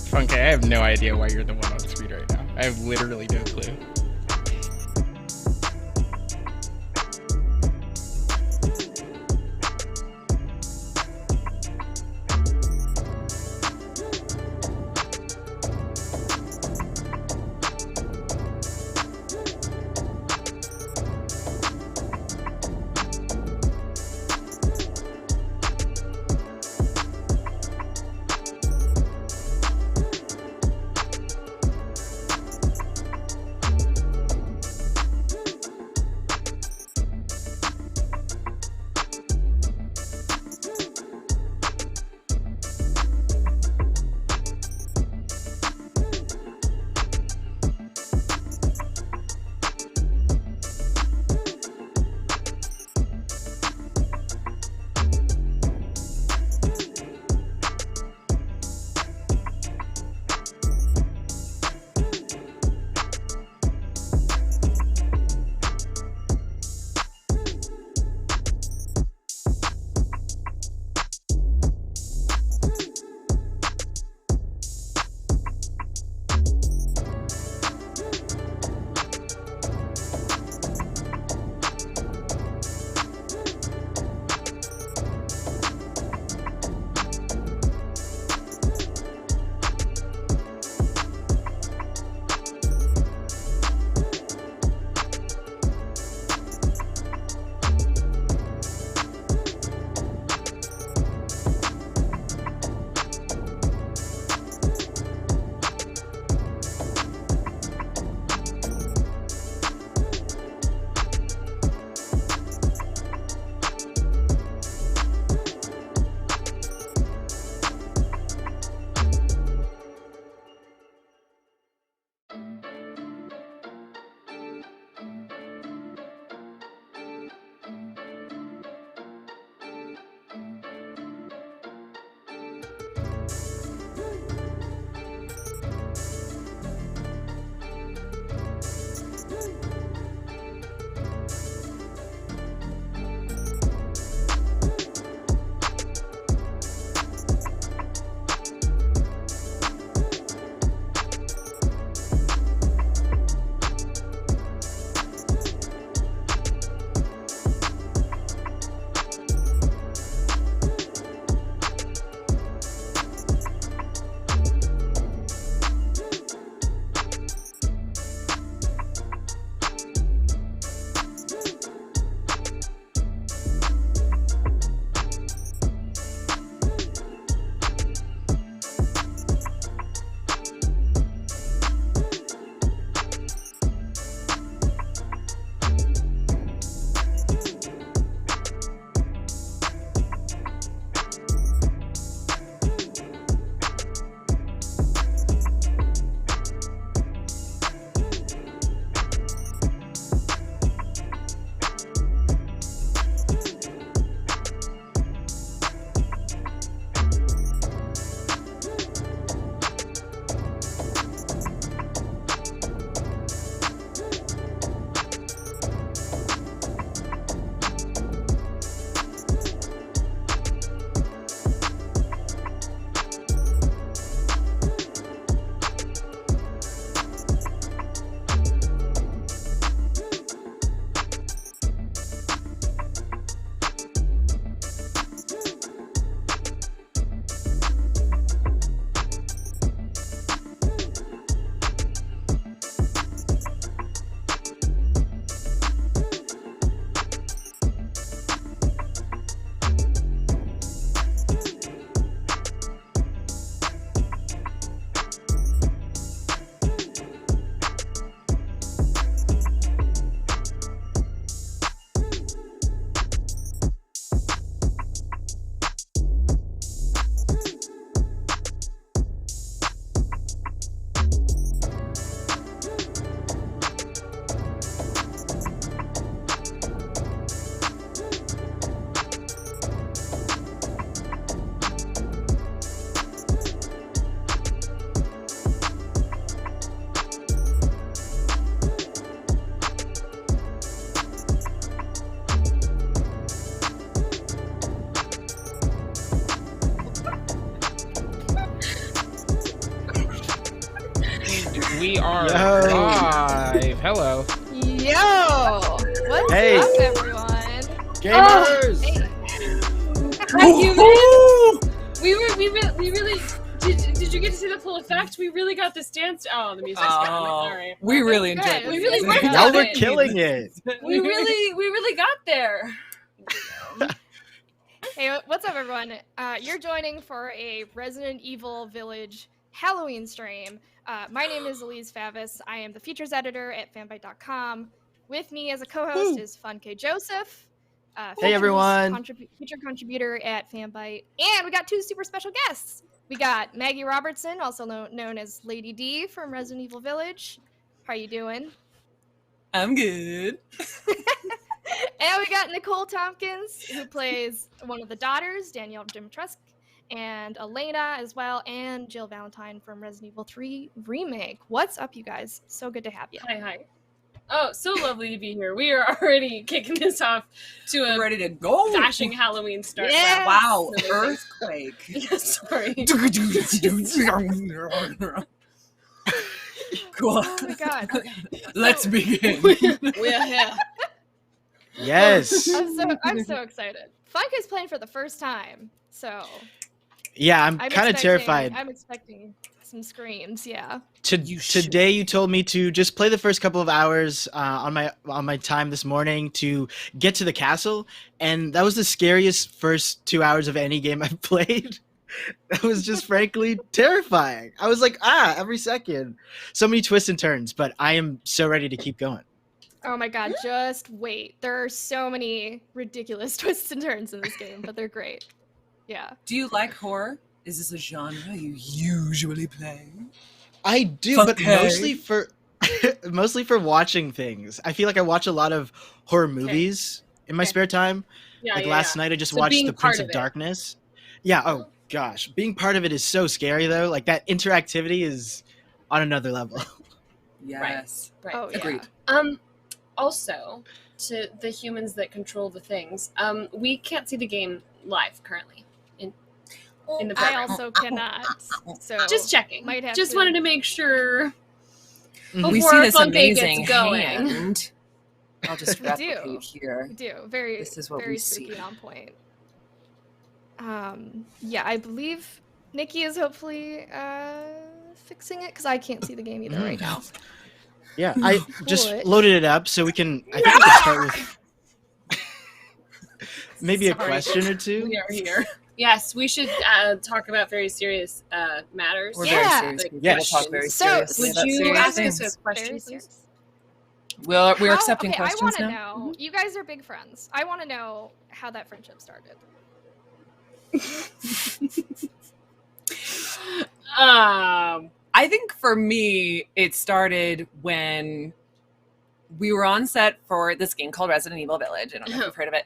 Funke, I have no idea why you're the one on speed right now. I have literally no clue. We are Yo. live. Hello. Yo! What's Hey. up, everyone? Gamers! Hey. You guys, we really did you get to see the full effect? We really got this dance. Oh, the music's going. All right. We really enjoyed Good. it. We really worked Y'all on were it. killing it. We really got there. Hey, what's up, everyone? You're joining for a Resident Evil Village Halloween stream. My name is Elise Favis. I am the features editor at Fanbyte.com. With me as a co-host is Fun K. Joseph. Hey, everyone. Feature contributor at Fanbyte. And we got two super special guests. We got Maggie Robertson, also known as Lady D from Resident Evil Village. How you doing? I'm good. And we got Nicole Tompkins, who plays one of the daughters, Danielle Dimitrescu, and Elena as well, and Jill Valentine from Resident Evil 3 Remake. What's up, you guys? So good to have you. Hi. Oh, so lovely to be here. We are already kicking this off to a Ready to go. dashing Halloween start. Yes. Wow, earthquake. Yeah, sorry. Cool. Oh my god. Let's begin. We're here. Yes. I'm so excited. Funky's playing for the first time, so Yeah, I'm kind of terrified. I'm expecting some screams, yeah. Today you told me to just play the first couple of hours on my time this morning to get to the castle, and that was the scariest first 2 hours of any game I've played. That was just frankly terrifying. I was like, every second. So many twists and turns, but I am so ready to keep going. Oh my god, just wait. There are so many ridiculous twists and turns in this game, but they're great. Yeah. Do you like horror? Is this a genre you usually play? I do, but mostly for watching things. I feel like I watch a lot of horror movies in my spare time. Yeah, Last night I just watched The Prince of it. Darkness. Yeah, oh gosh. Being part of it is so scary though. Like that interactivity is on another level. Yes. Right. Oh, yeah. Agreed. Also, to the humans that control the things, we can't see the game live currently in the I program. also cannot. So Just checking. Might have Just to- wanted to make sure. Mhm. We Before see this Fun Day gets amazing going. hand. I'll just We do. replicate here. We do. Very This is what very we spooky see. and on point. Yeah, I believe Nikki is hopefully fixing it because I can't see the game either right now. Yeah, I just What? loaded it up so we can I think we can start with maybe a Sorry. question or two. We are here. Yes, we should talk about very serious matters. We're Yeah. very serious. Like, We'll Yes. talk very So, seriously Would about you serious ask things. us a Very question, please? serious. We're How- accepting okay, questions I want to now. know. You guys are big friends. I want to know how that friendship started. I think for me, it started when we were on set for this game called Resident Evil Village. I don't know if you've heard of it.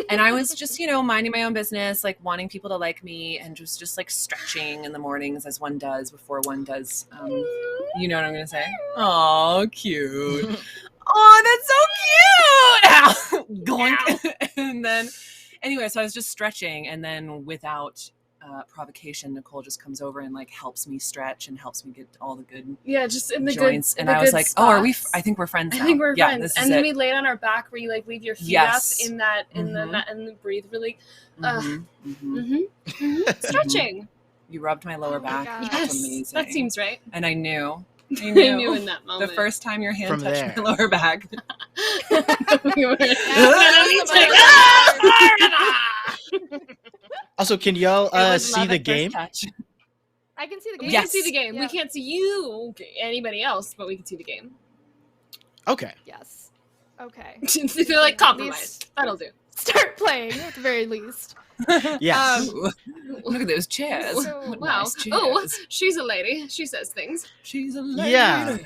And I was just, minding my own business, like wanting people to like me and just like stretching in the mornings as one does before one does. You know what I'm going to say? Oh, cute. Oh, that's so cute. Goink. And then, anyway, so I was just stretching, and then without provocation, Nicole just comes over and like helps me stretch and helps me get all the good Yeah, just in the joints. good. And in the I was good like, "Oh, are we? spots. I think we're friends now." I think we're yeah, friends. This is And then it. we laid on our back where you like leave your feet Yes. up in that in Mhm. the and breathe really. Mhm, mhm. Stretching. You rubbed my lower Oh my back. God. That's Yes, amazing. that seems right. And I knew. I knew in that The moment. first time your hand From touched there. my lower back. we were. Also, can y'all It was see love the at first game? touch. I can see the game. We Yes. can see the game. We Yeah. can't see you, anybody else, but we can see the game. Okay. Yes. Okay. Feel like compromise. That'll do. Start playing at the very least. Yes. Ooh, look at those chairs. So- What Wow. nice chairs. Oh, she's a lady. She says things. She's a lady. Yeah.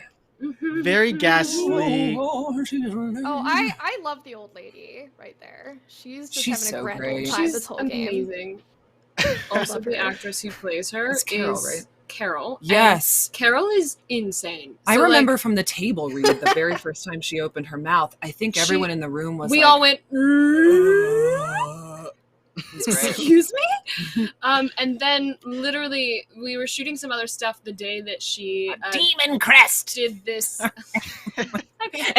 Mhm. Very ghastly. Oh, she's a lady. Oh, I love the old lady right there. She's just She's having a so grand great. old time She's this whole game. amazing. Also, love the her. actress who plays her It's Carol, is right? Carol. and Yes. Carol is insane. I So, like, remember from the table read the very first time she opened her mouth. I think She- everyone in the room was we like, all went. It's great. Excuse me? And then literally we were shooting some other stuff the day that she Demon crest. did this. A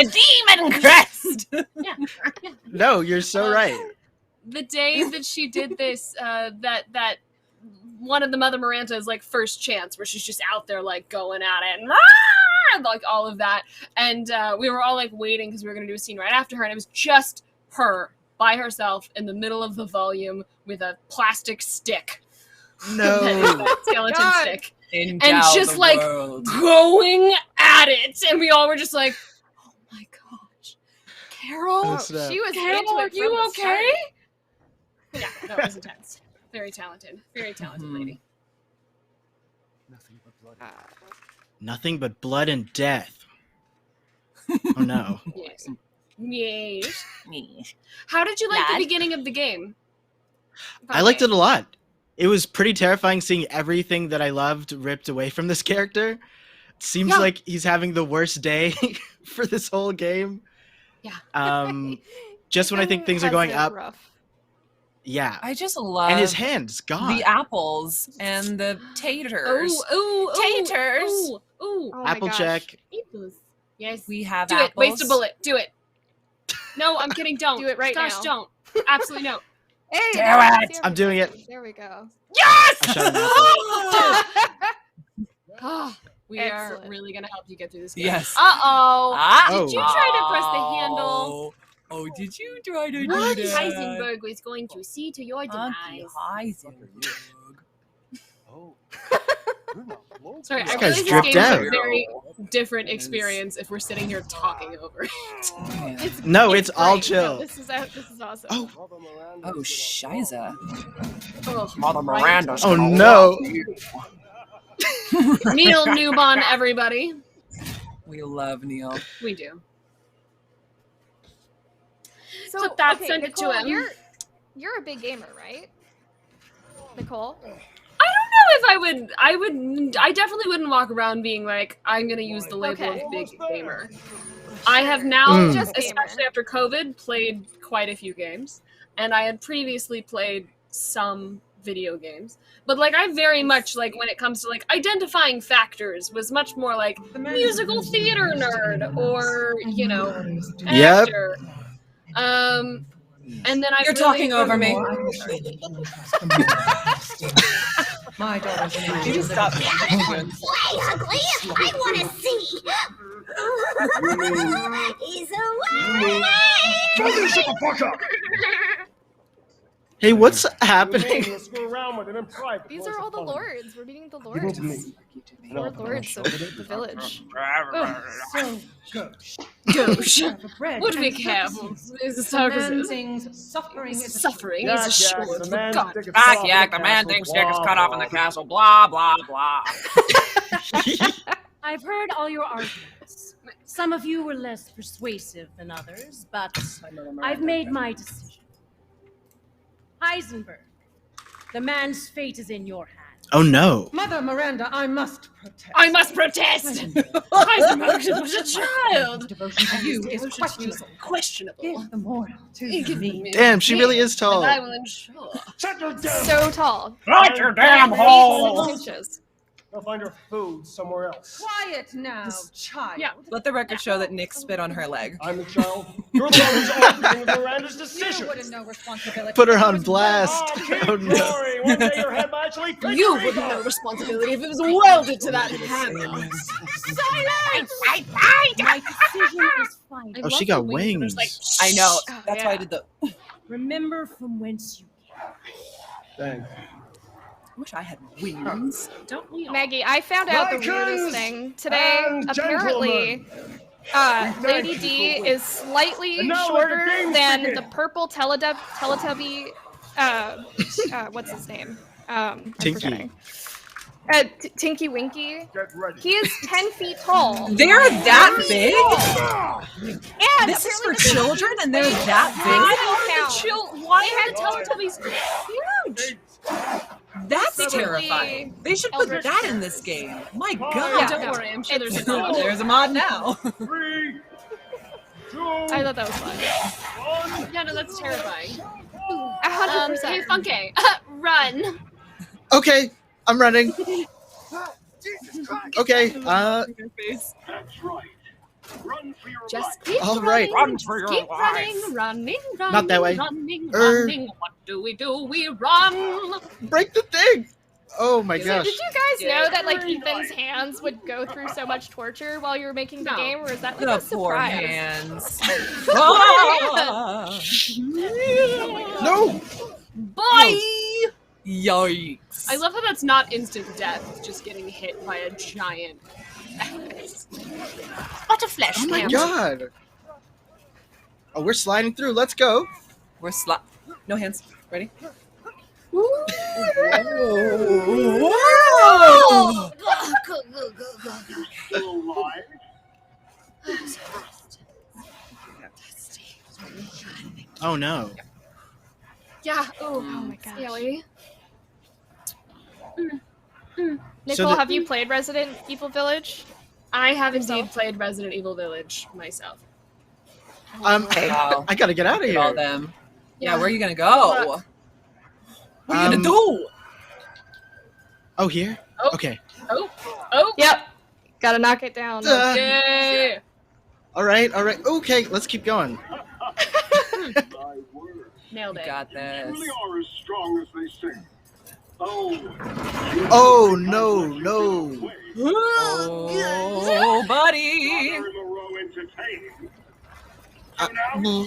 demon crest. Yeah. No, you're so right. The day that she did this, that one of the Mother Miranda's like first chance where she's just out there like going at it and like all of that. And we were all like waiting because we were going to do a scene right after her. And it was just her by herself in the middle of the volume with a plastic stick. No. That skeleton God. stick. And just like going at it. And we all were just like, oh my gosh. Carol? Oh, snap. She was Carol, into are it you from the okay? start. Yeah, no, it was intense. Very talented lady. Nothing but blood and death. Oh no. Yes. Yes. me. How did you like Lad? the beginning of the game? I liked it a lot. It was pretty terrifying seeing everything that I loved ripped away from this character. It seems Yeah. like he's having the worst day for this whole game. Yeah. Just when I think things are Has going it up. rough. Yeah. I just love And his hand's gone. the apples and the taters. Ooh, Taters. Ooh. Oh my Apple gosh. check. Apples. Yes. We have Do apples. it. Waste a bullet. Do it. No, I'm kidding. Don't. Do it right Gosh, now. don't. Absolutely no. Hey, Do guys, it! there I'm we doing go. it. There we go. Yes! I shot an apple. We are Excellent. really gonna help you get through this game. Yes. Uh-oh. Ah. Oh. Did you try to press the handle? Oh, did you try to do What? that? Heisenberg was going to see to your demise. Heisenberg. Sorry, This I guy's realize this dripped game is a out. very different experience if we're sitting here talking over it. It's, No, it's all great. chill. No, this is awesome. Oh. Oh, shiza. Oh, Mother right. Miranda's Oh, gonna no. love you. Neil Newbon, everybody. We love Neil. We do. So Put that, okay, send it to Nicole, him. You're a big gamer, right? Nicole? I definitely wouldn't walk around being like, I'm gonna use the label Okay. of big gamer. I have now, Mm. Just gamer. especially after COVID, played quite a few games. And I had previously played some video games. But like I very much like when it comes to like identifying factors was much more like musical theater nerd or, you know, Yep. actor. And then I You're talking over me. My daughter's an angel. You stop. Ugly! I want to see! He's away! Shut the fuck up! Hey, what's happening? Let's go around with it in private. These are all the lords. We're meeting the Give them lords. to me. Lord lords of the village. So, gauche. Gauche. The bread Would be and careful. circuses. Is the The man services. sings suffering is a Suffering Yak, is a yak, short the man God. dick is Back cut off in yak, the man castle, thinks dick is blah, cut off in blah. the castle. Blah, blah, blah. I've heard all your arguments. Some of you were less persuasive than others, but I've made my decision. Heisenberg, the man's fate is in your hands. Oh no. Mother Miranda, I must protest. I must protest! Heisenberg was a child! Devotion to you is questionable. Questionable. Give the moral to Give me. me Damn, she really is tall. And I will ensure. Shut your damn So tall. Shut your damn 6 hole! inches. Go find your food somewhere else. Quiet now, child. Yeah. Let the record show that Nick spit on her leg. I'm the child. You're the one who's arguing with Miranda's You decision. wouldn't know responsibility. Put her It on was blast. Oh, keep Oh no. glory. One day your head might actually fit You your wouldn't ego. know responsibility if it was welded to that hammer. My decision is final. Oh, she got wings. I know. Oh, That's why I yeah. did the. Remember from whence you came. Thanks. I wish I had wings. Don't we all? Maggie, I found out the weirdest Lycans thing today. and Apparently, Lady D is slightly And now let the shorter games than begin. the purple Teletubby. What's his name? I'm Tinky. forgetting. Tinky Winky. Get ready. He is 10 feet tall. They're that big? And This is for apparently the- children and they're that Why are the Teletubbies huge? big? That's Secretly terrifying. They should put Eldritch that in Powers. this game. My Yeah, god. don't worry, I'm sure there's a It's- mod. There's a mod now. 3, 2, I thought that was fun. 1. Yeah, no, that's terrifying. 100%. Hey, Funky, run. Okay, I'm running. Okay. Face. That's right. Run for your Just life. keep All right. running. Run for your Keep life. running. Not that way. Running. Er. What do? We run. Break the thing. Oh my So So gosh. did you guys know that like Very Ethan's nice. hands would go through so much torture while you were making the No. game, or is that like The a poor surprise? hands. No. Boy. Yikes. I love how that's not instant death, just getting hit by a giant. What a flesh Oh my man. god. Oh, we're sliding through. Let's go. We're no hands. Ready? Still alive? Oh no. Yeah. Oh my gosh. Scaly. Nicole, the- have you played Resident Evil Village? I have indeed Yourself? played Resident Evil Village myself. Wow. I gotta get out of Look at all here. them. Yeah, Yeah. where are you gonna go? What are you gonna do? Oh, here? Oh. Okay. Oh. Yep. Gotta knock it down. Yay. All right. Okay, let's keep going. My word. Nailed You it. got this. Really are as strong as they say. Oh. Oh, no. Oh, buddy. Another in a row entertaining.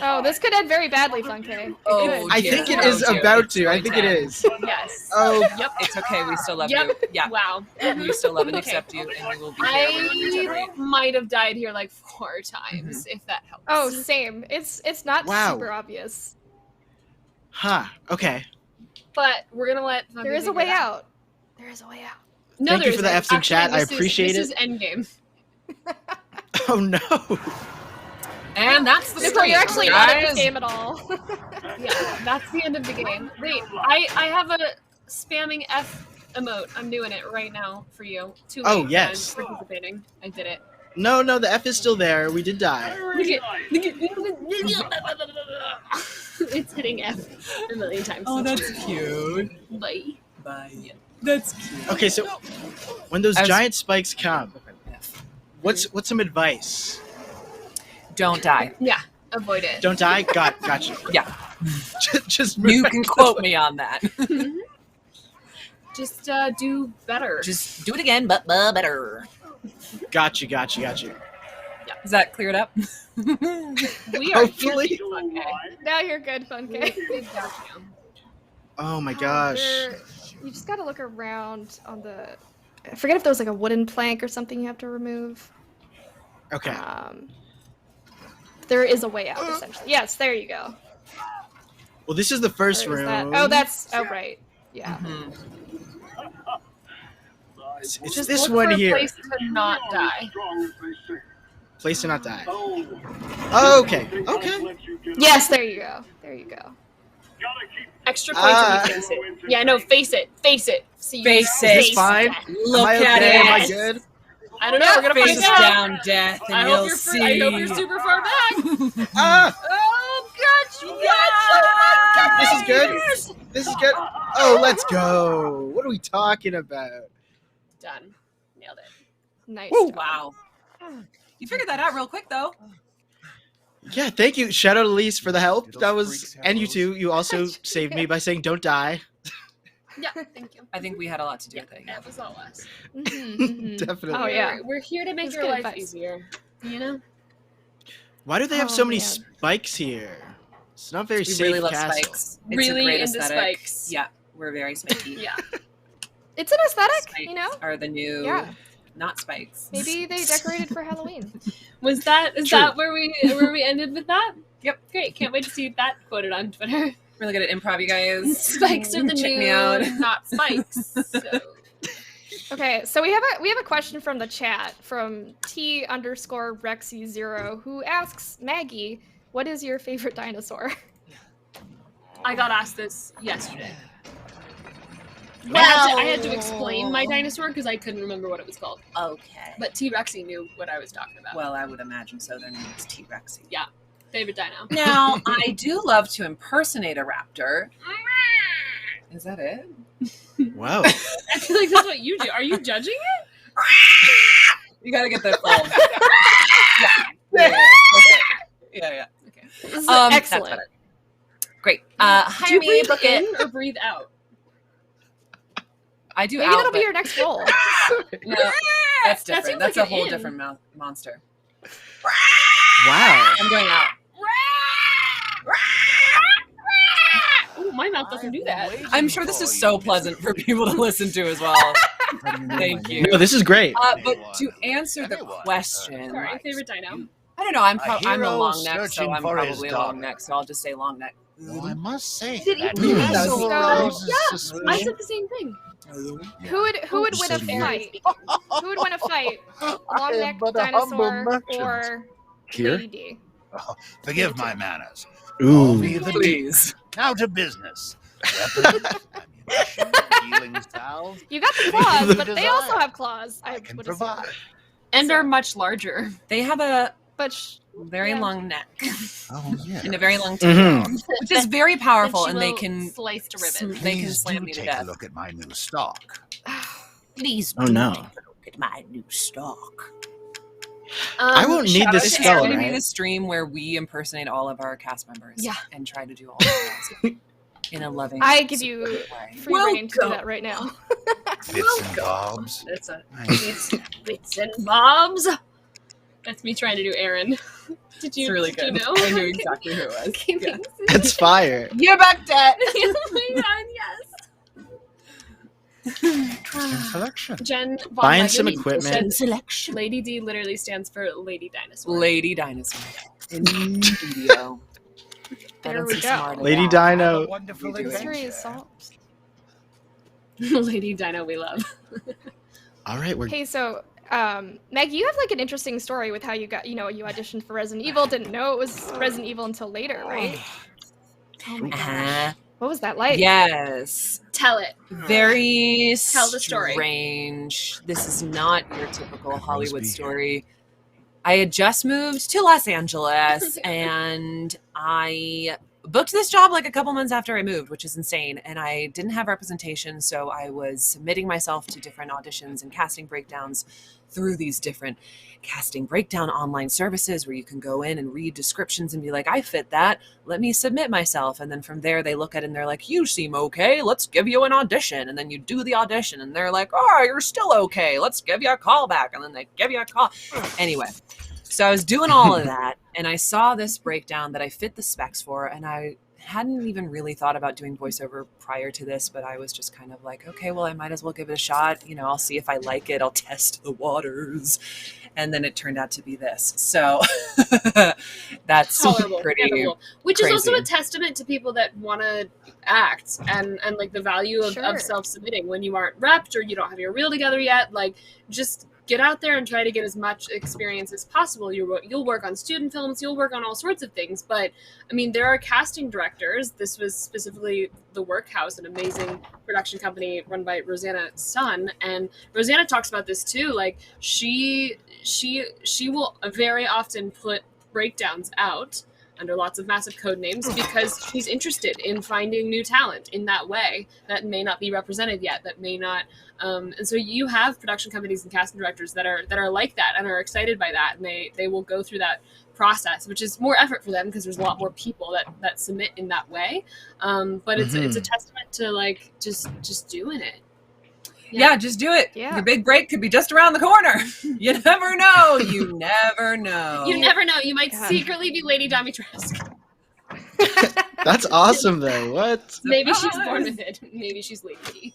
Oh, this could end very badly, Funke. Oh, It could. I dear. think it Oh, is dear. about It's to. I going think to it end. is. Yes. Oh, Yep. It's okay. We still love Yep. you. Yeah. Wow. We still love and Okay. accept you, and you will be here when you I regenerate. might have died here like 4 times, if that helps. Oh, same. It's not Wow. super obvious. huh. Okay. But we're gonna let. Funky There is a figure it way out. There is a way out. No, Thank you there for the isn't. F's in chat. I Actually, appreciate this it. is endgame. Oh no. And that's the Nicole, you're actually not in this guys. game at all. Yeah, that's the end of the game. Wait, I have a spamming F emote. I'm doing it right now for you. Too late. Oh, yes. I'm participating. I did it. No, the F is still there. We did die. Look at, it's hitting F a million times. Oh, that's cute. Bye. Bye. That's cute. Okay, so when those I was- giant spikes come, what's some advice? Don't die. Yeah, avoid it. Don't die. Gotcha. Yeah. Just move You back can this quote way. me on that. Just do better. Just do it again, but better. Gotcha. Is that cleared up? We are Hopefully. here. Still Okay. alive? Now you're good, Funke. We got you. Oh my gosh. You just gotta look around on the. I forget if there was like a wooden plank or something you have to remove. Okay. There is a way out, essentially. Yes, there you go. Well, this is the first Or is room. that- Oh, that's. Oh, right. Yeah. Mhm. It's Just this look one for a here. place to not die. Strong as they say. Place to not die. Oh. Okay. Yes, there you go. There you go. Gotta keep Extra points if you face it. Yeah, no, face it. See you Face Is it. this fine? Look Am I at okay? it. Am I good? I don't know. We're gonna Face find out. down, death, and I you'll hope you're. see. I hope you're super far back. Ah! Oh, gotcha. This is good. This is good. Oh, let's go. What are we talking about? Done. Nailed it. Nice. Woo. job. Wow. You figured that out real quick, though. Yeah, thank you. Shout out Elise for the help. That was, and you too. You also saved me by saying don't die. Yeah, thank you. I think we had a lot to do with it. Yeah. That was all us. Mhm, mhm. Definitely. Oh, yeah. We're here to make That's your good life advice. easier. You know. Why do they have Oh, so many man. spikes here? It's not very We safe really love castle. spikes. It's Really a great into aesthetic. spikes. Yeah, we're very spiky. Yeah. It's an aesthetic, Spikes you know? are the new, Yeah. not spikes. Maybe they decorated for Halloween. Was that is True. that where we ended with that? Yep. Great. Can't wait to see that quoted on Twitter. Really good at improv, you guys. Spikes are the Check new me out. not spikes. So. Okay, so we have a question from the chat from T_Rexy0 who asks Maggie, what is your favorite dinosaur? I got asked this yesterday. Well- I had to explain my dinosaur because I couldn't remember what it was called. Okay. But T Rexy knew what I was talking about. Well, I would imagine so. Their name is T-Rexy. Yeah. Favorite dino. Now, I do love to impersonate a raptor. Is that it? Wow. I feel like that's what you do. Are you judging it? You gotta get the full. Yeah. Okay. This is That's excellent. better. Great. Do Hire you me, breathe book in it. or breathe out? I do Maybe out, that'll be but your next role. no, that's That different. seems That's like a whole an in. different monster. Wow. I'm going out. Oh, my mouth doesn't do that. I'm sure this is so pleasant for people to listen to as well. Thank you. No, this is great. But to answer the question, Sorry, favorite dino. I don't know. I'm the hero long neck, so searching I'm for his probably a long daughter. neck. So I'll just say long neck. Well, I must say Did that you castle so- raises I suspicion. said the same thing. Who would win a So you- fight? Who would win a fight? I Long am neck but a humble dinosaur merchant. or Here? Lady D? Oh, forgive my manners. Ooh. Only the Please. Now to business. Weapons, ammunition, healing salve. You got the claws, The but they desire. also have claws. I can would assume. provide. And are much larger. They have a But very Yeah. long neck Oh, yeah. and a very long tail, Mhm. which is very powerful, She and they will can slice to sm- ribbons. they can Please slam do me to take a death. look at my new stock. Please Oh, no. take a look at my new stock. I won't need shout this out to spell, It's Aaron. going to be right? the stream where we impersonate all of our cast members, Yeah. and try to do all of that in a loving. I give you supportive way. free reign to do that right now. Bits and bobs. It's bits and bobs. That's me trying to do Aaron. Did you? It's really did good. You know? I knew exactly who it was. Yeah. It's fire. You're back, Dad. Oh my god, yes. Interesting selection. Jen von Buying some Megan equipment. said Selection. Lady D literally stands for Lady Dinosaur. Lady Dinosaur. In studio. There we go. Lady Have a Dino. wonderful You do it. Mystery adventure. is solved. Lady Dino we love. All right, we're Hey, so Maggie, you have like an interesting story with how you got, you auditioned for Resident Evil. Didn't know it was Resident Evil until later, right? Oh my gosh. Uh-huh. What was that like? Yes. Tell it. Very Tell the story. strange. This is not your typical Hollywood be story. I had just moved to Los Angeles and I booked this job like a couple months after I moved, which is insane. And I didn't have representation, so I was submitting myself to different auditions and casting breakdowns through these different casting breakdown online services where you can go in and read descriptions and be like, I fit that. Let me submit myself. And then from there, they look at it and they're like, you seem okay. Let's give you an audition. And then you do the audition and they're like, oh, you're still okay. Let's give you a call back. And then they give you a call. Anyway, so I was doing all of that and I saw this breakdown that I fit the specs for. And I hadn't even really thought about doing voiceover prior to this, but I was just kind of like, okay, well, I might as well give it a shot. I'll see if I like it. I'll test the waters. And then it turned out to be this. So that's Tolerable. pretty Handleable. Which is also crazy. a testament to people that want to act and like the value of, Sure. of self-submitting when you aren't repped or you don't have your reel together yet. Like, just get out there and try to get as much experience as possible. You'll work on student films, you'll work on all sorts of things. But I mean, there are casting directors. This was specifically The Workhouse, an amazing production company run by Rosanna Sun, and Rosanna talks about this too. Like, she will very often put breakdowns out under lots of massive code names because she's interested in finding new talent in that way that may not be represented yet, that may not. And so you have production companies and casting directors that are like that and are excited by that, and they will go through that process, which is more effort for them because there's a lot more people that submit in that way. But it's a testament to like just doing it. Yeah, just do it. Yeah. Your big break could be just around the corner. You never know. You never know. You never know. You might God. secretly be Lady Dimitrescu. That's awesome though. What? Maybe she's born with it. Maybe she's Lady.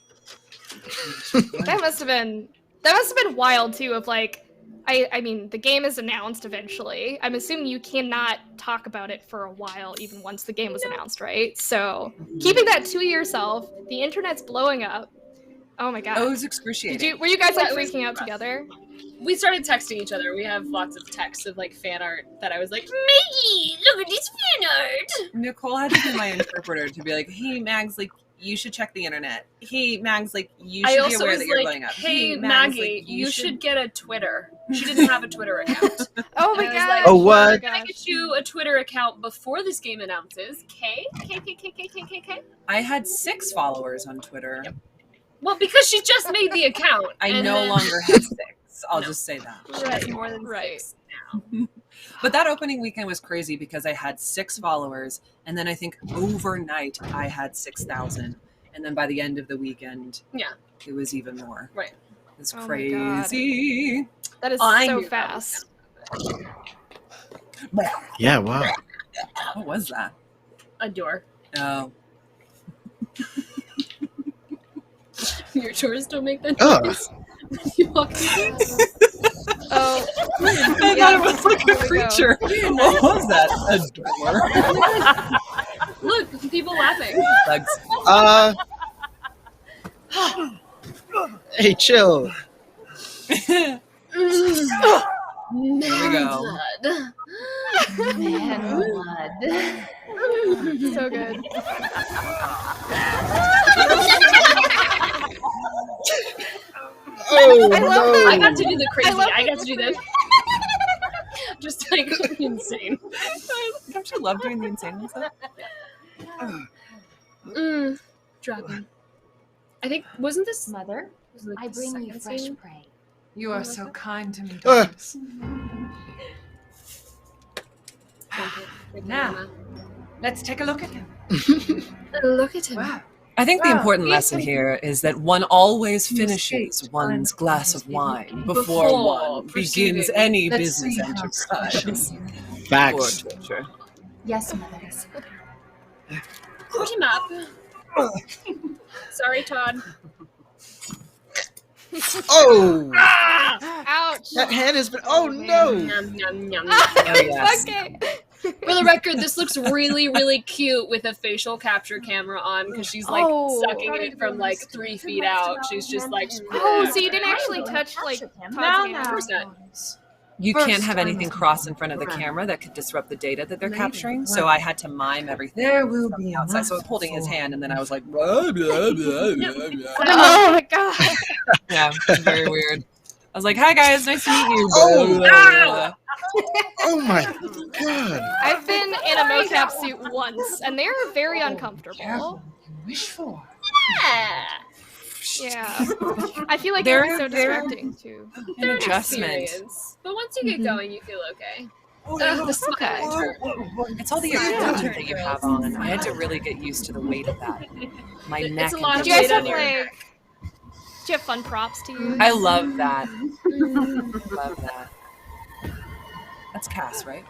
That must have been wild too. Of like, I mean, the game is announced eventually. I'm assuming you cannot talk about it for a while, even once the game was announced, right? So keeping that to yourself, the internet's blowing up. Oh my god! Oh, it was excruciating. Were you guys like Yeah, it was freaking out rough. together? We started texting each other. We have lots of texts of like fan art that I was like, Maggie, look at this fan art. Nicole had to be my interpreter to be like, hey, Mags, like, you should check the internet. Hey, Mags, like, you I should be also aware was that you're like, blowing up. hey, Mags, Maggie, like, you should get a Twitter. She didn't have a Twitter account. Oh my And I was god. like, Oh, what? Can I get you a Twitter account before this game announces? K? K, K, K, K, K, K, K? I had 6 followers on Twitter. Yep. Well, because she just made the account. I and no then- longer have 6. I'll No. just say that. She has more than Right. 6 now. But that opening weekend was crazy because I had 6 followers, and then I think overnight I had 6,000, and then by the end of the weekend, Yeah. it was even more. Right. It's Oh my God. crazy. That is I so knew that fast. Yeah, wow. What was that? A door. Oh, Your doors don't make that Ugh. noise. You walk in. Oh, I thought it was like Here a we go. creature. What was that? A door. Look, people laughing. Bugs. Hey, chill. There we go. so good. Oh, I love no. that. I got to do the crazy. love I got to do this. Just like insane. Don't you love doing the insane ones? Dropping. I think wasn't this Mother, was it I the bring you second fresh scene? prey. You are so kind to me, Ugh. Doris. Thank you, Now. Mama. Let's take a look at him. Look at him. Wow. I think the Wow. important lesson here is that one always finishes one's glass of wine before one begins proceeding. any Let's business see how special enterprise. you are. Facts. Or torture. Yes, Mother. Put him up. Sorry, Todd. Oh, Ouch. that head has been. Oh no. Yum, yum, yum. Oh, yes. Okay. For the record, this looks really, really cute with a facial capture camera on because she's like Oh. sucking it from like 3 feet out. She's just like, Oh, so you didn't actually touch like Todd's hand? Of course not. You First, can't have I anything must cross in front of the right. camera that could disrupt the data that they're Maybe. capturing. So I had to mime everything There will be outside. So I was enough holding his for- hand, and then I was like, blah, blah, blah, blah, blah. Oh my god. Yeah, it's very weird. I was like, "Hi guys, nice to meet you." Oh, Blah, blah, blah. Oh my god. I've been in a mocap suit once, and they're very uncomfortable. Careful. You wish for. Yeah. I feel like They're- it was so they're- distracting too. An adjustment. Experience. But once you get going, you feel okay. The Okay. smile. It's all the equipment that you have on. I had to really get used to the weight of that. My It's neck. a and lot of Do you guys weight have on your like? Do you have fun props to use? I love that. Love that. That's Cass, right?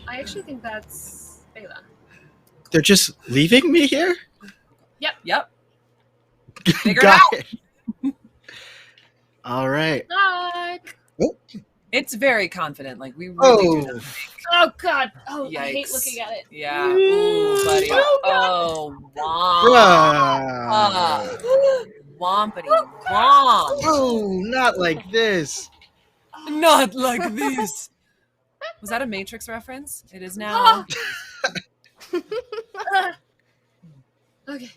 I actually think that's Bela. They're just leaving me here? Yep. Figure it Got out. it. All right. Like, It's very confident. Like we really do. Oh, oh god. Oh, I hate Yikes. looking at it. Yeah. Ooh, buddy. Oh, womp. bruh. Wompity womp. Oh, not like this. Not like this. Was that a Matrix reference? It is now. Okay.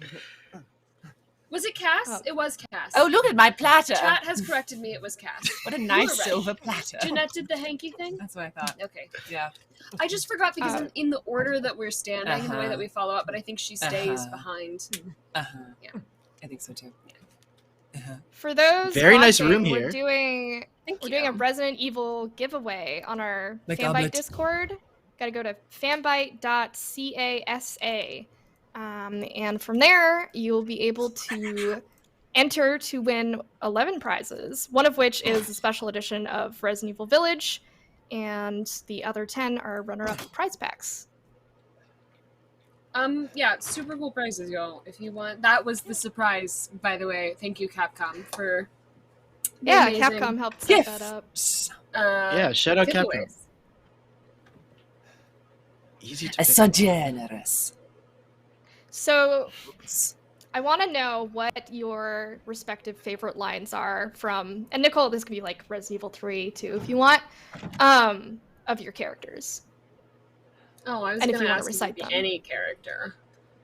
Was it Cass? Oh. It was Cass. Oh, look at my platter. Chat has corrected me. It was Cass. What a You nice were right. silver platter. Jeanette did the hanky thing. That's what I thought. Okay. Yeah. I just forgot because in the order that we're standing, and the way Uh-huh. that we follow up, but I think she stays Uh-huh. behind. Uh-huh. Yeah. I think so too. For those Very nice watching, room here. We're doing Thank we're you. doing a Resident Evil giveaway on our The Fanbyte goblet. Discord. Got to go to fanbyte.casa. And from there, you'll be able to enter to win 11 prizes, one of which is a special edition of Resident Evil Village, and the other 10 are runner-up prize packs. Yeah, super cool prizes, y'all. If you want, that was the surprise, by the way. Thank you, Capcom, for the Yeah, amazing, Capcom helped set that up. Yeah, shout out Capcom. giveaways. Easy to pick. So generous. So I want to know what your respective favorite lines are from, and Nicole, this could be like Resident Evil 3 too, if you want, of your characters. Oh, I was And if going you to wanna ask recite if it could them. be any character.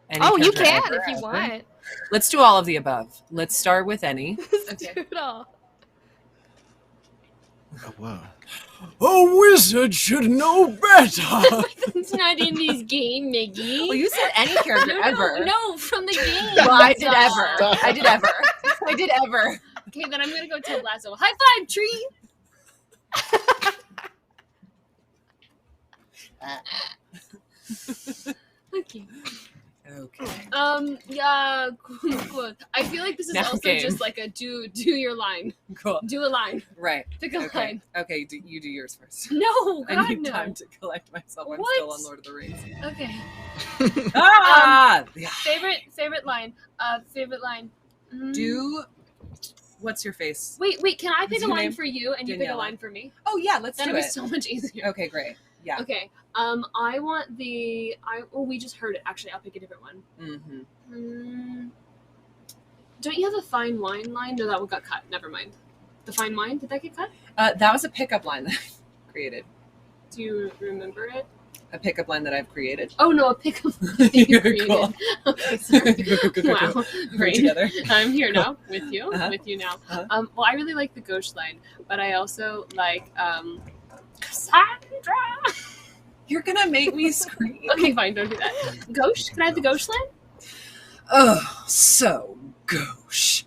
Any Oh, you character can ever, if you ever. want. Let's do all of the above. Let's start with any. Let's do it all. Oh, whoa. A wizard should know better. It's not in this game, Maggie. Well, you said any character no, ever. No, from the game. Well, I did ever. I did ever. I did ever. Okay, then I'm gonna go Ted Lasso. High five, tree. Okay. Okay. Yeah. Cool. I feel like this is Now also game. just like a do your line. Cool. Do a line. Right. Pick a Okay. line. Okay. You do yours first. No, God, I need no. time to collect myself. I'm What? still on Lord of the Rings. Okay. Ah! Yeah. Favorite line. Favorite line. Mm. Do. What's your face? Wait. Can I pick What's a your line name? for you and you pick a Daniela. line for me? Oh yeah, let's That'll do be it. so much easier. Okay, great. Yeah. Okay. I want the. We just heard it. Actually, I'll pick a different one. Mm-hmm. Don't you have a fine wine line? No, that one got cut. Never mind. The fine wine, did that get cut? That was a pickup line that I created. Do you remember it? A pickup line that I've created. Oh no, a pickup line you You're created. cool. Okay, sorry. Cool. Wow, We're great. together. I'm here now with you. Uh-huh. With you now. Uh-huh. Well, I really like the ghost line, but I also like Cassandra. You're gonna make me scream. Okay, fine, don't do that. Ghost? Can I have the ghost line? Oh, so gauche.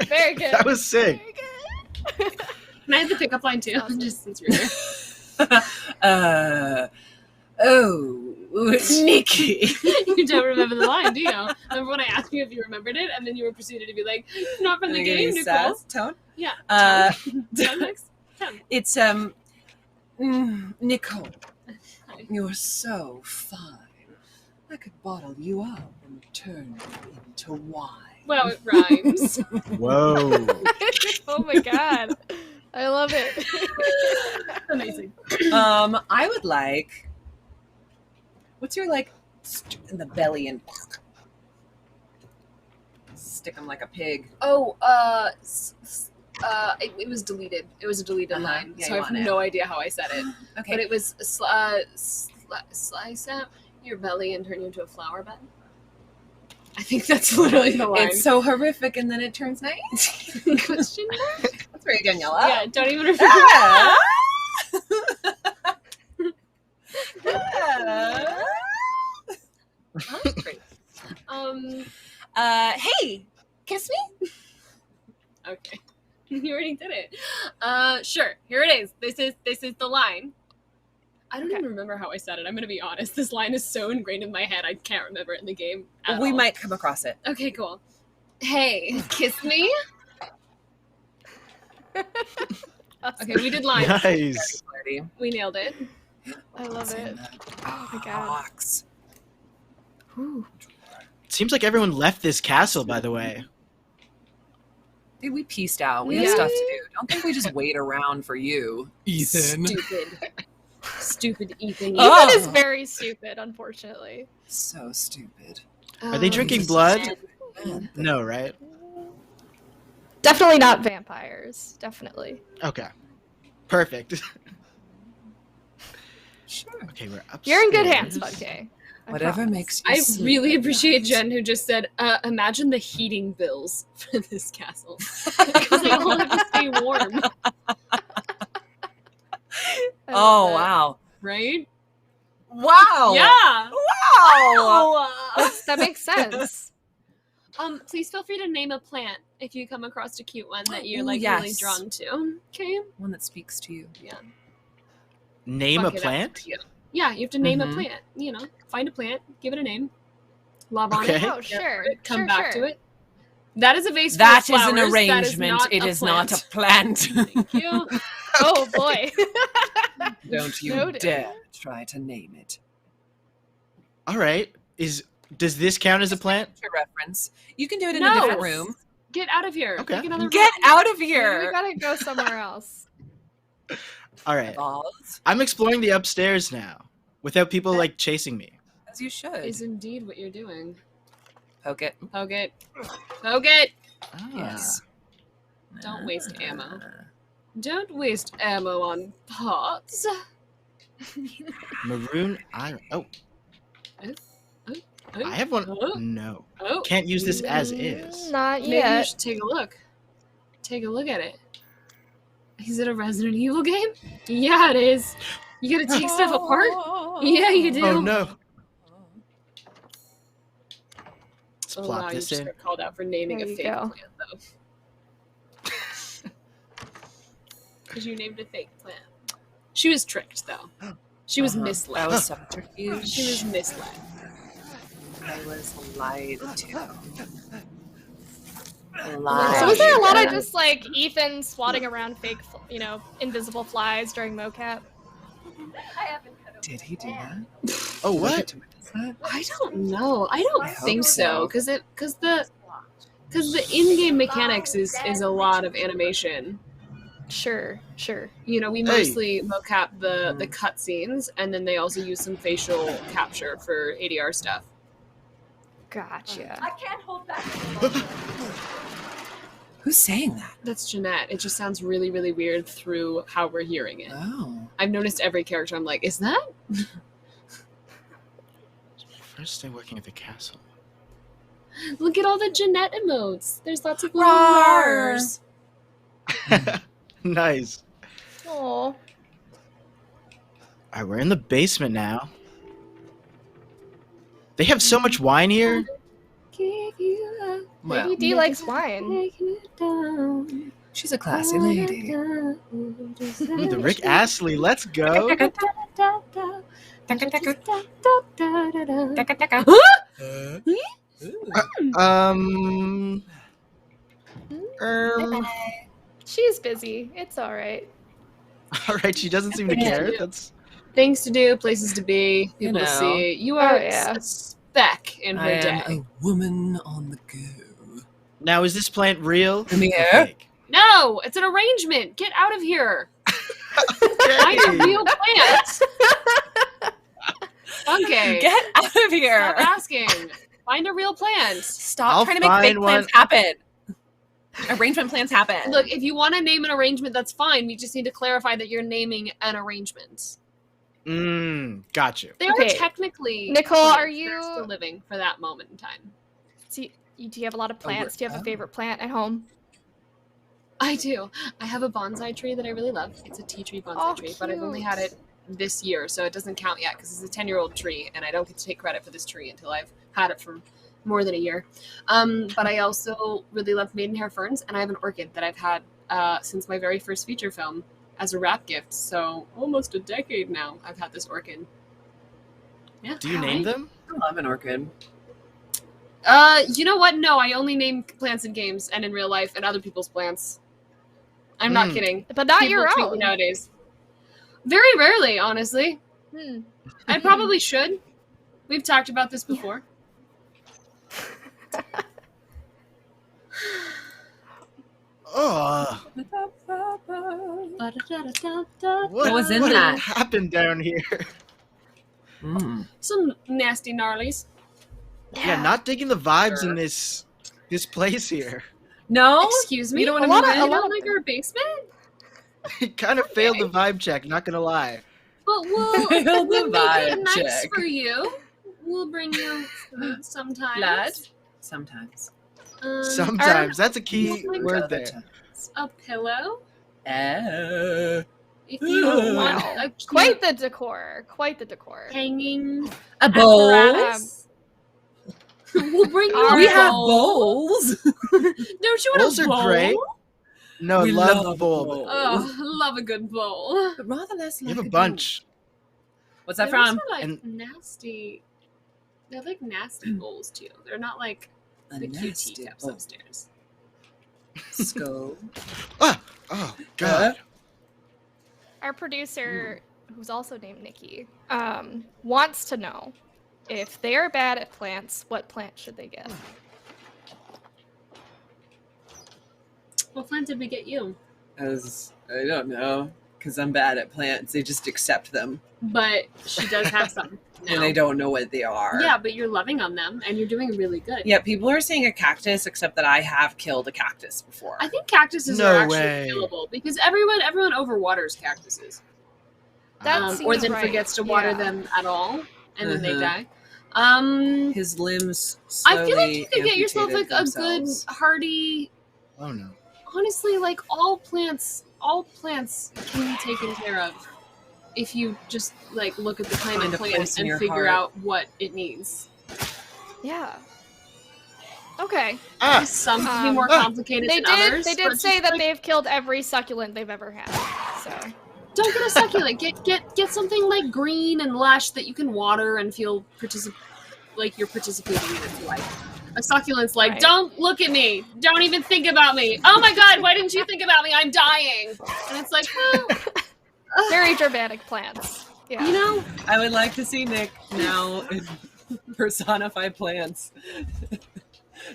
Very good. That was sick. Very good. Can I have the pickup line too? Just since we're here. Oh, Nikki. You don't remember the line, do you? Remember when I asked you if you remembered it, and then you were proceeded to be like, "Not from the game, Nicole." Sass, tone. Yeah. Tone next. Tone. It's Nicole. You're so fine. I could bottle you up and turn you into wine. Well, it rhymes. Whoa. Oh my god. I love it. Amazing. I would like. What's your in the belly and stick them like a pig? Oh, it was deleted. It was a deleted line, Yeah, so you I have want it. no idea how I said it. Okay. But it was slice out your belly and turn you into a flower bed. I think that's literally the line. It's so horrific, and then it turns nice. Question mark? That's very Daniela. Yeah, don't even remember. Ah! Huh? Great. Hey, kiss me. Okay. You already did it. Sure. Here it is. This is the line. I don't even remember how I said it. I'm gonna be honest. This line is so ingrained in my head. I can't remember it in the game. At We all. might come across it. Okay, cool. Hey, kiss me. Okay, we did lines. Nice. We nailed it. I love it. Oh my god. Box. Ooh. Seems like everyone left this castle, by the way. Dude, we pieced out. We have Yeah. stuff to do. Don't think we just wait around for you, Ethan. Stupid Ethan. Oh. Ethan is very stupid, unfortunately. So stupid. Are they drinking he's blood? dead. No, right? Definitely not vampires. Definitely. Okay. Perfect. Sure. Okay, we're upstairs. You're in good hands, Funke. I Whatever promise. makes you I sleep really at appreciate night. Jen who just said, imagine the heating bills for this castle. Because they all have to stay warm, I Oh love that. wow! right? Wow! Yeah. Wow! That makes sense. Please feel free to name a plant if you come across a cute one that you're Ooh, really yes. drawn to. Okay. One that speaks to you. Yeah. Name Fuck a it up plant? for you. Yeah, you have to name a Mhm. plant. You know, find a plant, give it a name, love on Okay. it, Oh, sure. come Sure, back sure. to it. That is a vase. That full is of an flowers. arrangement. That It is not a plant. plant. Thank you. Oh boy. Don't you Noted. dare try to name it. All right. Does this count as a plant? For reference, you can do it in No. a different room. Get out of here. Okay. Pick another Get room. out of We here! gotta go somewhere else. All right. Balls, I'm exploring the upstairs now without people like chasing me. as you should. Is indeed what you're doing. Poke it. Poke it. Poke it. Ah. Yes. Don't waste ammo. Don't waste ammo on pots. Maroon iron. Oh, I have one. Oh. No. Oh. Can't use this as is. Not Maybe you yet. should take a look. Take a look at it. Is it a Resident Evil game? Yeah, it is. You gotta take stuff apart? Yeah, you do. Oh no. Let's Oh, plop wow, you this just in. got called out for naming There a you fake go. plant, though. Because you named a fake plant. She was tricked, though. She was misled. That was subterfuge. She was misled. I was lied to. So Lied. was there a lot of just like Ethan swatting around fake, invisible flies during mocap? Did he do that? Oh, what? I don't know. I don't I hope think so. so. Because the in-game mechanics is a lot of animation. Sure. You know, we mostly mocap the cutscenes, and then they also use some facial capture for ADR stuff. Gotcha. I can't hold back. Who's saying that? That's Jeanette. It just sounds really, really weird through how we're hearing it. Oh. I've noticed every character. I'm like, is that? First day working at the castle. Look at all the Jeanette emotes. There's lots of little Rawr. R's. Nice. Oh. All right, we're in the basement now. They have so much wine here. Well, Lady D likes wine. she's a classy lady. Ooh, the Rick Astley, let's go. She's busy. It's all right. All right, she doesn't seem to care. That's Things to do, places to be, people to know. see. You are Oh, yeah. a speck in her I day. am a woman on the go. now. Is this plant real? Come or here. fake? No, it's an arrangement. Get out of here. Find a real plant. Okay. Get out of here. Stop asking. Find a real plant. Stop I'll trying to make fake find plans happen. Arrangement plans happen. Look, if you want to name an arrangement, that's fine. We just need to clarify that you're naming an arrangement. Got you. They Okay. are technically Nicole, plants. are They're you- still living for that moment in time? Do you have a lot of plants? Do you have a favorite plant at home? I do. I have a bonsai tree that I really love. It's a tea tree bonsai Oh, tree, but I've only had cute. it this year, so it doesn't count yet because it's a 10-year-old tree, and I don't get to take credit for this tree until I've had it for more than a year. But I also really love maidenhair ferns, and I have an orchid that I've had since my very first feature film as a wrap gift. So almost a decade now I've had this orchid. Yeah. Do you name them? I love an orchid. You know what? No, I only name plants in games and in real life and other people's plants. I'm not kidding. But not People your tweet me own. nowadays. Very rarely, honestly. I probably should. We've talked about this before. Oh, what was in what that? happened down here? Some nasty gnarlies. Yeah, not digging the vibes in this place here. No? Excuse me. You don't a want lot to move of, in? a lot like our basement. It kind of failed the vibe check. Not gonna lie. But we'll Failed the make it vibe nice check. for you. We'll bring you food sometimes. Blood? Sometimes. Sometimes that's a key like word Other there. times. A pillow. Oh. If you Ooh. want Wow. a cute Quite the decor. Quite the decor. hanging A bowl? apparatus, we'll bring you a We have bowl. bowls. Don't you want Bowls a are bowl? great. No, I We love love the bowl. bowl. Oh, love a good bowl. But rather less You like have a bunch. What's that They're also from? like And- nasty. They're like nasty bowls too. They're not like A the cute nasty teacups bowl. upstairs. Skull. Oh God. Our producer, who's also named Nikki, wants to know if they are bad at plants, what plant should they get? What plant did we get you? As I don't know, because I'm bad at plants. They just accept them, But she does have some. and now. they don't know what they are. Yeah, but you're loving on them, and you're doing really good. Yeah, people are saying a cactus, except that I have killed a cactus before. I think cactuses No are actually way. killable because everyone overwaters cactuses. That or seems then right. forgets to water Yeah. them at all, and then they Uh-huh. die. His limbs. I feel like you slowly could get yourself like amputated a good themselves. hearty. Oh no. Honestly, like all plants can be taken care of if you just like look at the kind Find of a plant place in and your figure heart. out what it needs. Yeah. Okay. Some can be more complicated They than did. others. They but did say just, that like, they've killed every succulent they've ever had. So. don't get a succulent. Get something like green and lush that you can water and feel like you're participating in its life. A succulent's like, don't look at me. Don't even think about me. Oh my god, why didn't you think about me? I'm dying. And it's like, well, very dramatic plants. Yeah. You know? I would like to see Nick now personify plants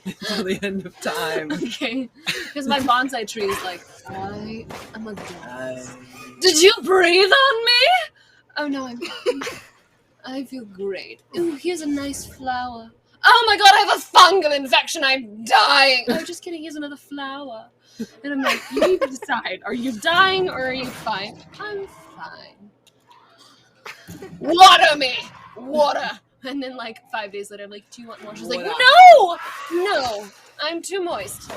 until the end of time. Okay. Because my bonsai tree is like, I am a goddess. Did you breathe on me? Oh no, I feel great. Ooh, here's a nice flower. Oh my god, I have a fungal infection. I'm dying. Oh, just kidding. Here's another flower. And I'm like, you need to decide. Are you dying or are you fine? I'm fine. Water me. Water. And then like 5 days later, I'm like, do you want more? She's like, no, I'm too moist.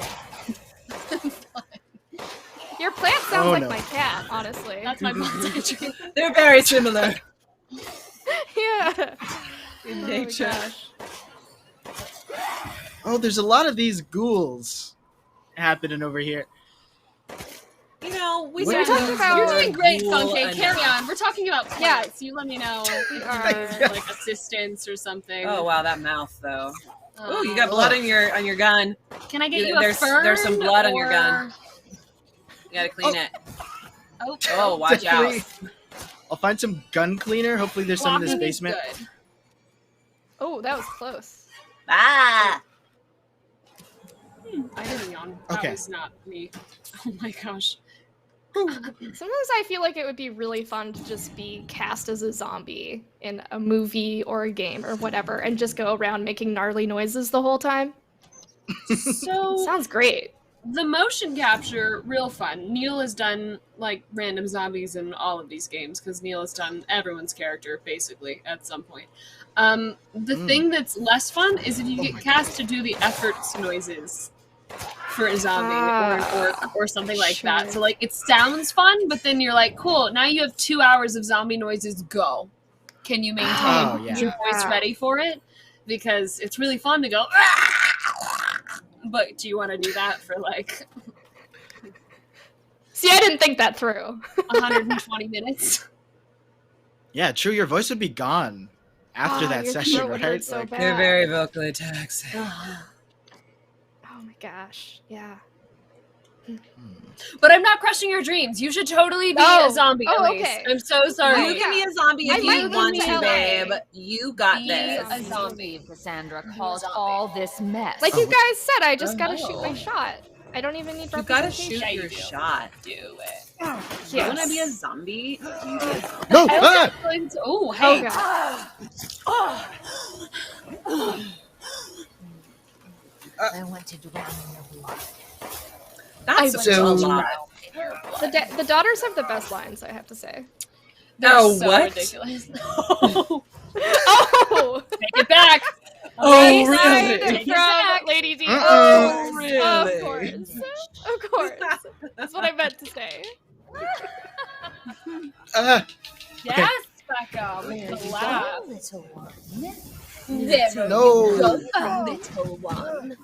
Your plant sounds Oh, like no. my cat, honestly. That's my bonsai tree. They're very similar Yeah. in Oh my nature. gosh. Oh, there's a lot of these ghouls happening over here. You know, we What? said talking about- You're doing great, ghoul Funky. and- Carry on. We're talking about Yeah. plants. You let me know We if are. you need, like assistance or something. Oh wow, that mouth though. Oh, you got Um, blood on your gun. Can I get You- you a there's- fern? there's some blood on your or- gun. You gotta clean it. Oh, Oh, watch out. Definitely. I'll find some gun cleaner. Hopefully there's some in this walking is basement. good. Oh, that was close. Ah! I didn't yawn. That Okay. was not me. Oh my gosh. Sometimes I feel like it would be really fun to just be cast as a zombie in a movie or a game or whatever and just go around making gnarly noises the whole time. So Sounds great. the motion capture, real fun. Neil has done like random zombies in all of these games because Neil has done everyone's character basically at some point. The thing that's less fun is if you get cast to do the efforts noises for a zombie or something like that. So like it sounds fun, but then you're like, cool, now you have 2 hours of zombie noises, go. Can you maintain Oh, yeah. your voice ready for it? Because it's really fun to go, but do you want to do that for like See, I didn't think that through. 120 minutes? Yeah, true. Your voice would be gone after Oh, that your session, throat would hurt right? so Like, bad. They're very vocally taxing. Oh my gosh. Yeah. But I'm not crushing your dreams. You should totally be Oh. a zombie, Oh, Elise. okay. I'm so sorry. You can be a zombie I if might you be want to, LA. babe. You got Be this. a zombie. Cassandra caused all this mess. Like you guys said, I just Oh, gotta no. shoot my shot. I don't even need You gotta representation. shoot Yeah, you your do. shot. Do it. You wanna be a zombie? no! I Ah! also feel like oh, Oh hey. god. I want to drown in your blood. That's So- a lot. The daughters have the best lines, I have to say. They're No, so what? ridiculous. Oh! Take it back. Oh, Side really? Take it back. from Lady D. Uh-oh. Of Really? course. Of course. That's what I meant to say. Yes, Becca, with the laugh. Little one. There No. you go, little one.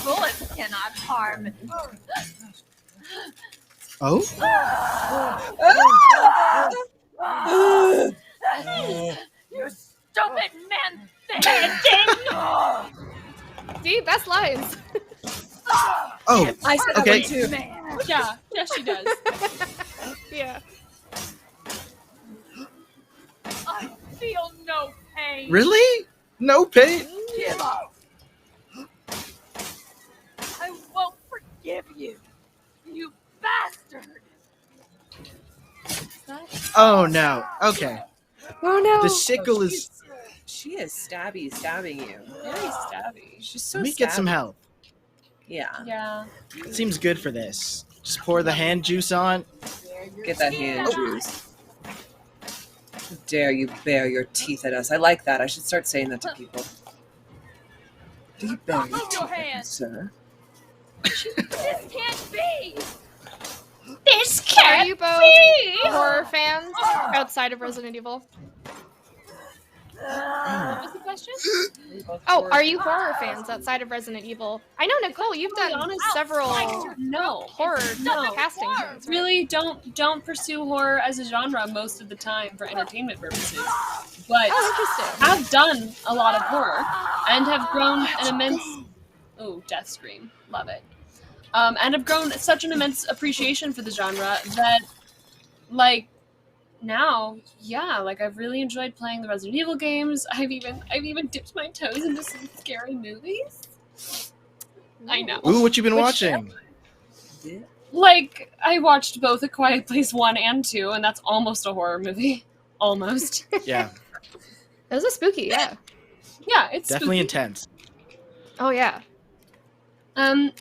Bullets cannot harm. Oh? You stupid man thing! See, best lines. Oh, I said okay. that one too. Yeah, she does. Yeah. I feel no pain. Really? No pain? Give up. I won't forgive you, you bastard. Oh, no. Okay. Oh no. The sickle is... She is stabbing you. Very stabby. She's so Let me get some stabby. help. Yeah. Yeah. It seems good for this. Just pour the hand juice on. Get that hand juice. Dare you bare your teeth at us? I like that. I should start saying that to people. Do you bare your teeth at us, sir? This can't be. This Are can't you both be. horror fans outside of Resident Evil? What was the question? Oh, are you horror fans outside of Resident Evil? I know, Nicole, you've done several horror casting things, right? Really don't pursue horror as a genre most of the time for entertainment purposes. But have done a lot of horror and have grown an immense death scream. Love it. And have grown such an immense appreciation for the genre that like now, yeah, like I've really enjoyed playing the Resident Evil games. I've even dipped my toes into some scary movies. I know. Ooh, what you been watching? Like, I watched both A Quiet Place 1 and 2, and that's almost a horror movie. Almost. Yeah. Those are spooky, yeah. Yeah, it's Definitely spooky. intense. Oh, yeah.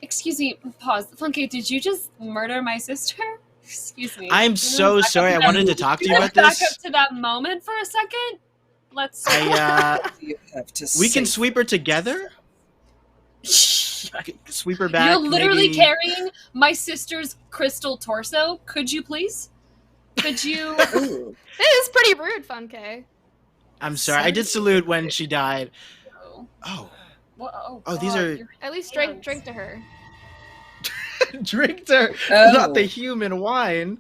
Excuse me, pause. Funky, did you just murder my sister? Excuse me. I'm so sorry. I wanted to talk to you about Back this. up to that moment for a second. Let's. You have to We can say- sweep her together. Sweep her back. You're literally maybe. carrying my sister's crystal torso. Could you please? Could you? This is pretty rude, Funke. I'm sorry. I did salute when she died. Oh. Oh, these are At least drink to her. drink her, Oh. not the human wine.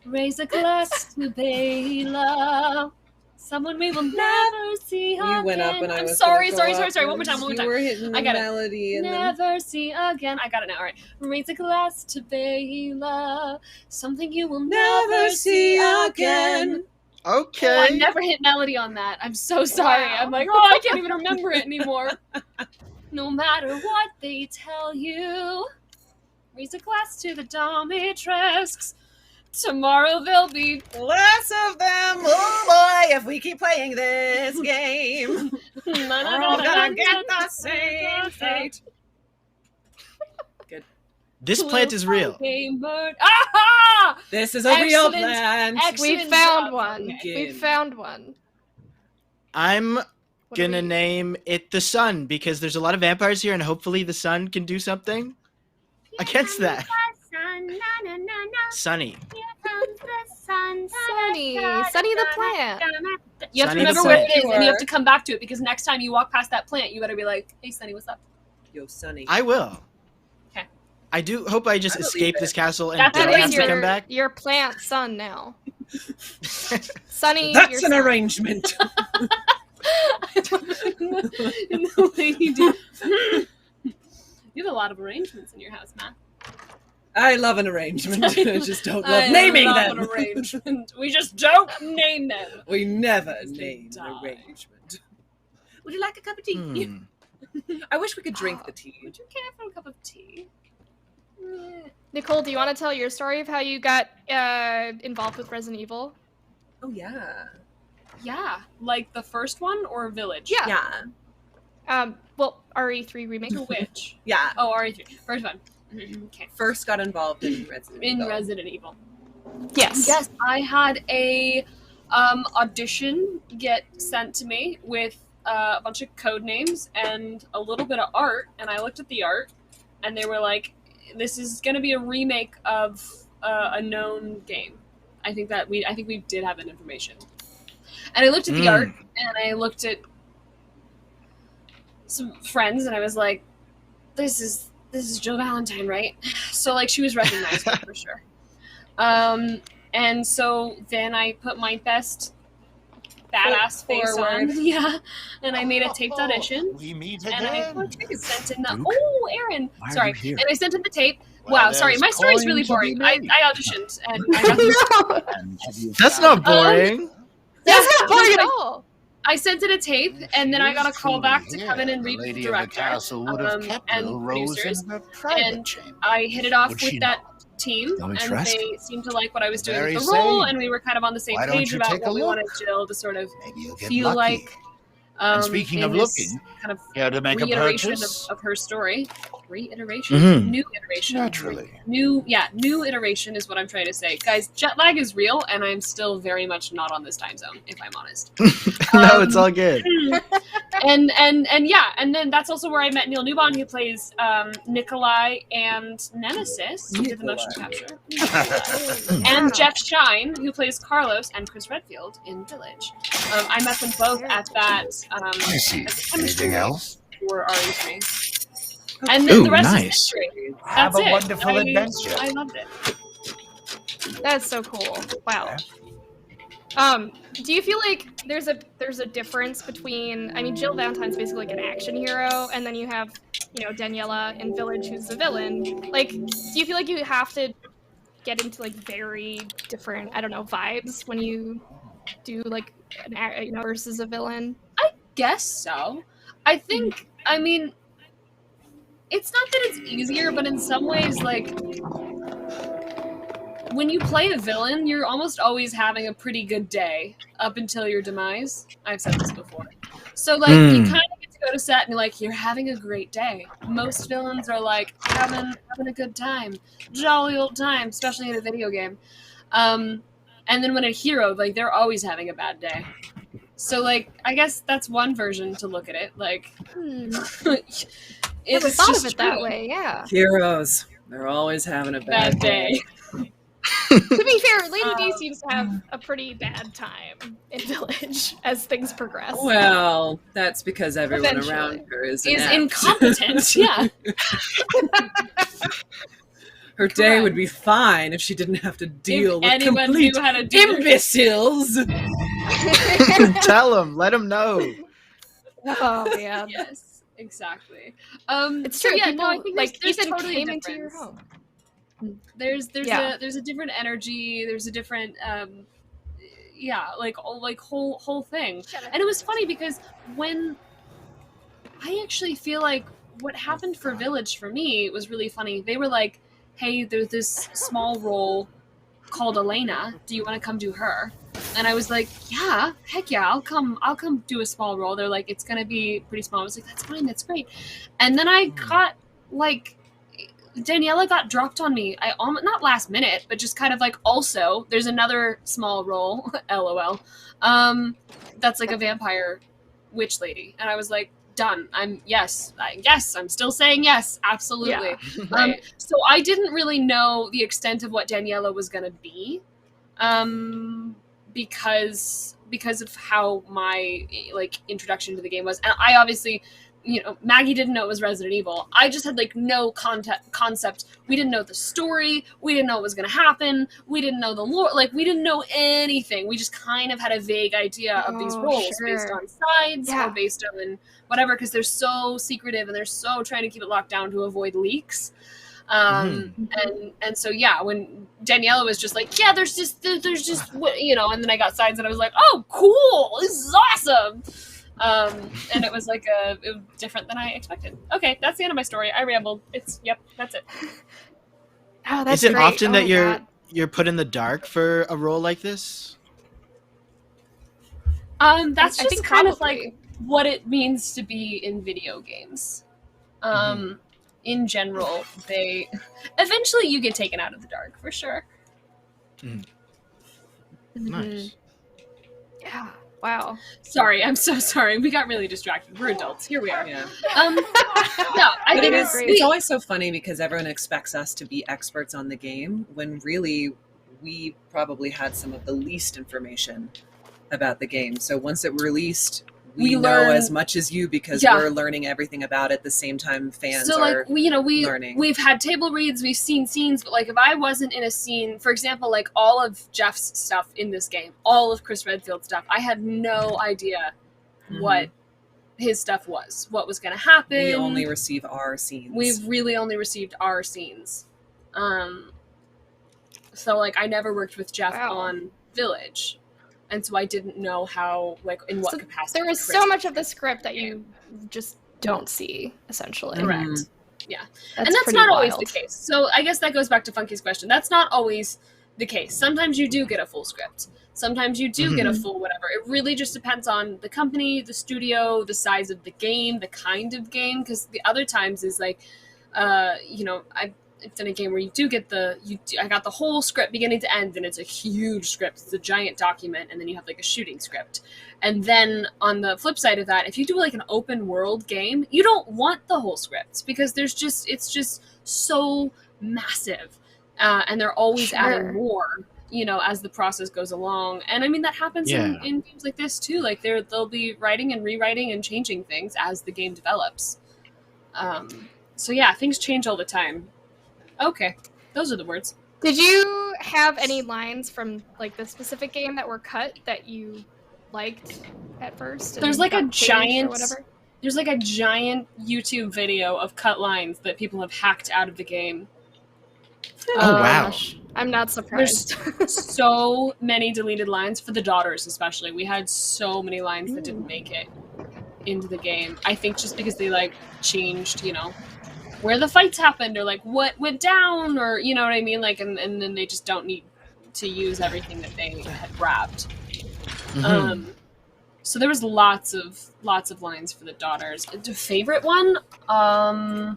Raise a glass to Bela, someone we will never see again. You went up and I I'm was sorry. gonna go One up more time. You were hitting I the got it. melody and then... Never see again. I got it now. All right. Raise a glass to Bela, something you will never see again. Okay. Oh, I never hit melody on that. I'm so sorry. I'm like, I can't even remember it anymore. No matter what they tell you, raise a glass to the Domitresques. Tomorrow there'll be less of them. Oh boy, if we keep playing this game, we're all gonna get the same fate. Good. This plant is real. Aha! This is a real Excellent. plant. We Excellent found job, one. Funke. We found one. I'm What do gonna we- name it the sun because there's a lot of vampires here, and hopefully the sun can do something against that. Sunny. Sunny. Sunny the plant. You have Sunny to the remember where it plant. is, and you have to come back to it because next time you walk past that plant, you better be like, "Hey, Sunny, what's up?" Yo, Sunny. I will. Okay. I do hope I just I believe escape it. this castle and That's don't what have it to is. come back. Your plant son now. Sunny, That's your an son. arrangement. In the way you do. You have a lot of arrangements in your house, Matt. I love an arrangement. I just don't love I naming love them. An arrangement. We just don't name them. We never They name die. an arrangement. Would you like a cup of tea? Hmm. I wish we could drink the tea. Would you care for a cup of tea? Nicole, do you want to tell your story of how you got involved with Resident Evil? Oh yeah. Yeah, like the first one or Village? Yeah. Yeah. Well, RE3 remake. Which? Yeah. Oh, RE3. First one. Okay. First got involved in Resident Evil. Resident Evil. Yes. Yes, I had a audition get sent to me with a bunch of code names and a little bit of art, and I looked at the art, and they were like, "This is going to be a remake of a known game." I think we did have that information. And I looked at the art, and I looked at some friends, and I was like, "This is Jill Valentine, right?" So like she was recognizable for sure. And so then I put my best badass face Forward. on, yeah, and I made a taped audition, We meet and I again. sent in the Duke? Aaron, Why are sorry, you here? and I sent in the tape. Well, Wow, sorry, there's my story's coin really to boring. be I made. auditioned and I got this. And have you That's found not boring. That's not boring just at like- all. I sent in a tape, and then I got a call back to come in and read the lady the of the director castle would have kept and little Rose in producers. her private And chamber. I hit it off Would with she that not? team, Don't we and trust they seemed to like what I was doing Very with the role, sane. and we were kind of on the same Why don't page you about take a what we look? wanted Jill to sort of Maybe you'll get feel lucky. like. And speaking in of this looking, kind of here to make a reiteration purchase. of her story. Reiteration? Mhm. New iteration. Naturally. New iteration is what I'm trying to say. Guys, jet lag is real, and I'm still very much not on this time zone, if I'm honest. No, it's all good. And then that's also where I met Neil Newbon, who plays Nikolai and Nemesis, who did the motion capture. And Jeff Shine, who plays Carlos and Chris Redfield in Village. I met them both at that I see. at the chemistry Anything else? for RE3. And then Ooh, the rest is nice. history. Have That's a it. wonderful adventure. I loved it. That's so cool. Wow. Do you feel like there's a difference between, I mean, Jill Valentine's basically like an action hero, and then you have, you know, Daniela in Village who's the villain. Like, do you feel like you have to get into like very different, I don't know, vibes when you do like an, you know, versus a villain? I guess so. I think, I mean, it's not that it's easier, but in some ways, like, when you play a villain, you're almost always having a pretty good day up until your demise. I've said this before. So, like, you kind of get to go to set and you're like, you're having a great day. Most villains are like, having a good time. Jolly old time, especially in a video game. And then when a hero, like, they're always having a bad day. So, like, I guess that's one version to look at it. Like, Never thought of it that way, yeah. Heroes. They're always having a Bad day. To be fair, Lady D seems to have a pretty bad time in Village as things progress. Well, that's because everyone Eventually. around her is Is inept. incompetent, yeah. Her day would be fine if she didn't have to deal with anyone complete knew how to do imbeciles. Tell him. Let him know. Oh man. Yes, exactly. It's so true. yeah, People, no, I think like there's Ethan totally came a into your difference. home. There's Yeah. a different energy. There's a different whole thing. And it was funny because when I actually feel like what happened for Village for me was really funny. They were like, "Hey, there's this small role called Elena. Do you want to come do her?" And I was like, "Yeah, heck yeah, I'll come do a small role." They're like, "It's gonna be pretty small." I was like, "That's fine, that's great." And then I got like, Daniela got dropped on me. I almost, not last minute, but just kind of like, also there's another small role, lol. That's like a vampire witch lady, and I was like, done. I'm still saying yes, absolutely. Yeah. So I didn't really know the extent of what Daniela was gonna be, because of how my like introduction to the game was, and I obviously, you know, Maggie didn't know it was Resident Evil. I just had like no concept. We didn't know the story. We didn't know what was going to happen. We didn't know the lore. Like, we didn't know anything. We just kind of had a vague idea of these roles based on sides or based on whatever, because they're so secretive and they're so trying to keep it locked down to avoid leaks. And so yeah, when Daniela was just like, yeah, there's just you know, and then I got sides and I was like, oh, cool, this is awesome. And it was like it was different than I expected. Okay, that's the end of my story. I rambled. That's it. Oh, that's Is it great. often Oh that my you're God. you're put in the dark for a role like this? That's I just think kind of probably. like what it means to be in video games. In general, they eventually you get taken out of the dark for sure. Nice. Yeah. Wow. Sorry, I'm so sorry. We got really distracted. We're adults. Here we are. Yeah. No, I But think it's always so funny because everyone expects us to be experts on the game when really we probably had some of the least information about the game. So once it released, we know learn as much as you because we're learning everything about it at the same time fans so like are learning. We've had table reads, we've seen scenes, but like if I wasn't in a scene, for example, like all of Jeff's stuff in this game, all of Chris Redfield's stuff, I had no idea what his stuff was, what was going to happen. We only receive our scenes. We've really only received our scenes. So like I never worked with Jeff on Village. And so I didn't know how, like, in what capacity. There is so much of the script that you just don't see, essentially. Correct. Yeah. That's and that's pretty not always wild. the case. So I guess that goes back to Funky's question. That's not always the case. Sometimes you do get a full script. Sometimes you do get a full whatever. It really just depends on the company, the studio, the size of the game, the kind of game. Because the other times is like, It's in a game where you do get I got the whole script beginning to end, and it's a huge script. It's a giant document, and then you have like a shooting script. And then on the flip side of that, if you do like an open world game, you don't want the whole script because it's just so massive, and they're always adding more, as the process goes along. And I mean that happens in games like this too. Like they'll be writing and rewriting and changing things as the game develops. So yeah, things change all the time. Okay, those are the words. Did you have any lines from like the specific game that were cut that you liked at first? There's like a giant YouTube video of cut lines that people have hacked out of the game. Oh wow! I'm not surprised. There's so many deleted lines for the daughters, especially. We had so many lines that didn't make it into the game. I think just because they like changed, where the fights happened or like what went down, or you know what I mean, like, and then they just don't need to use everything that they had grabbed. So there was lots of lines for the daughters. The favorite one, not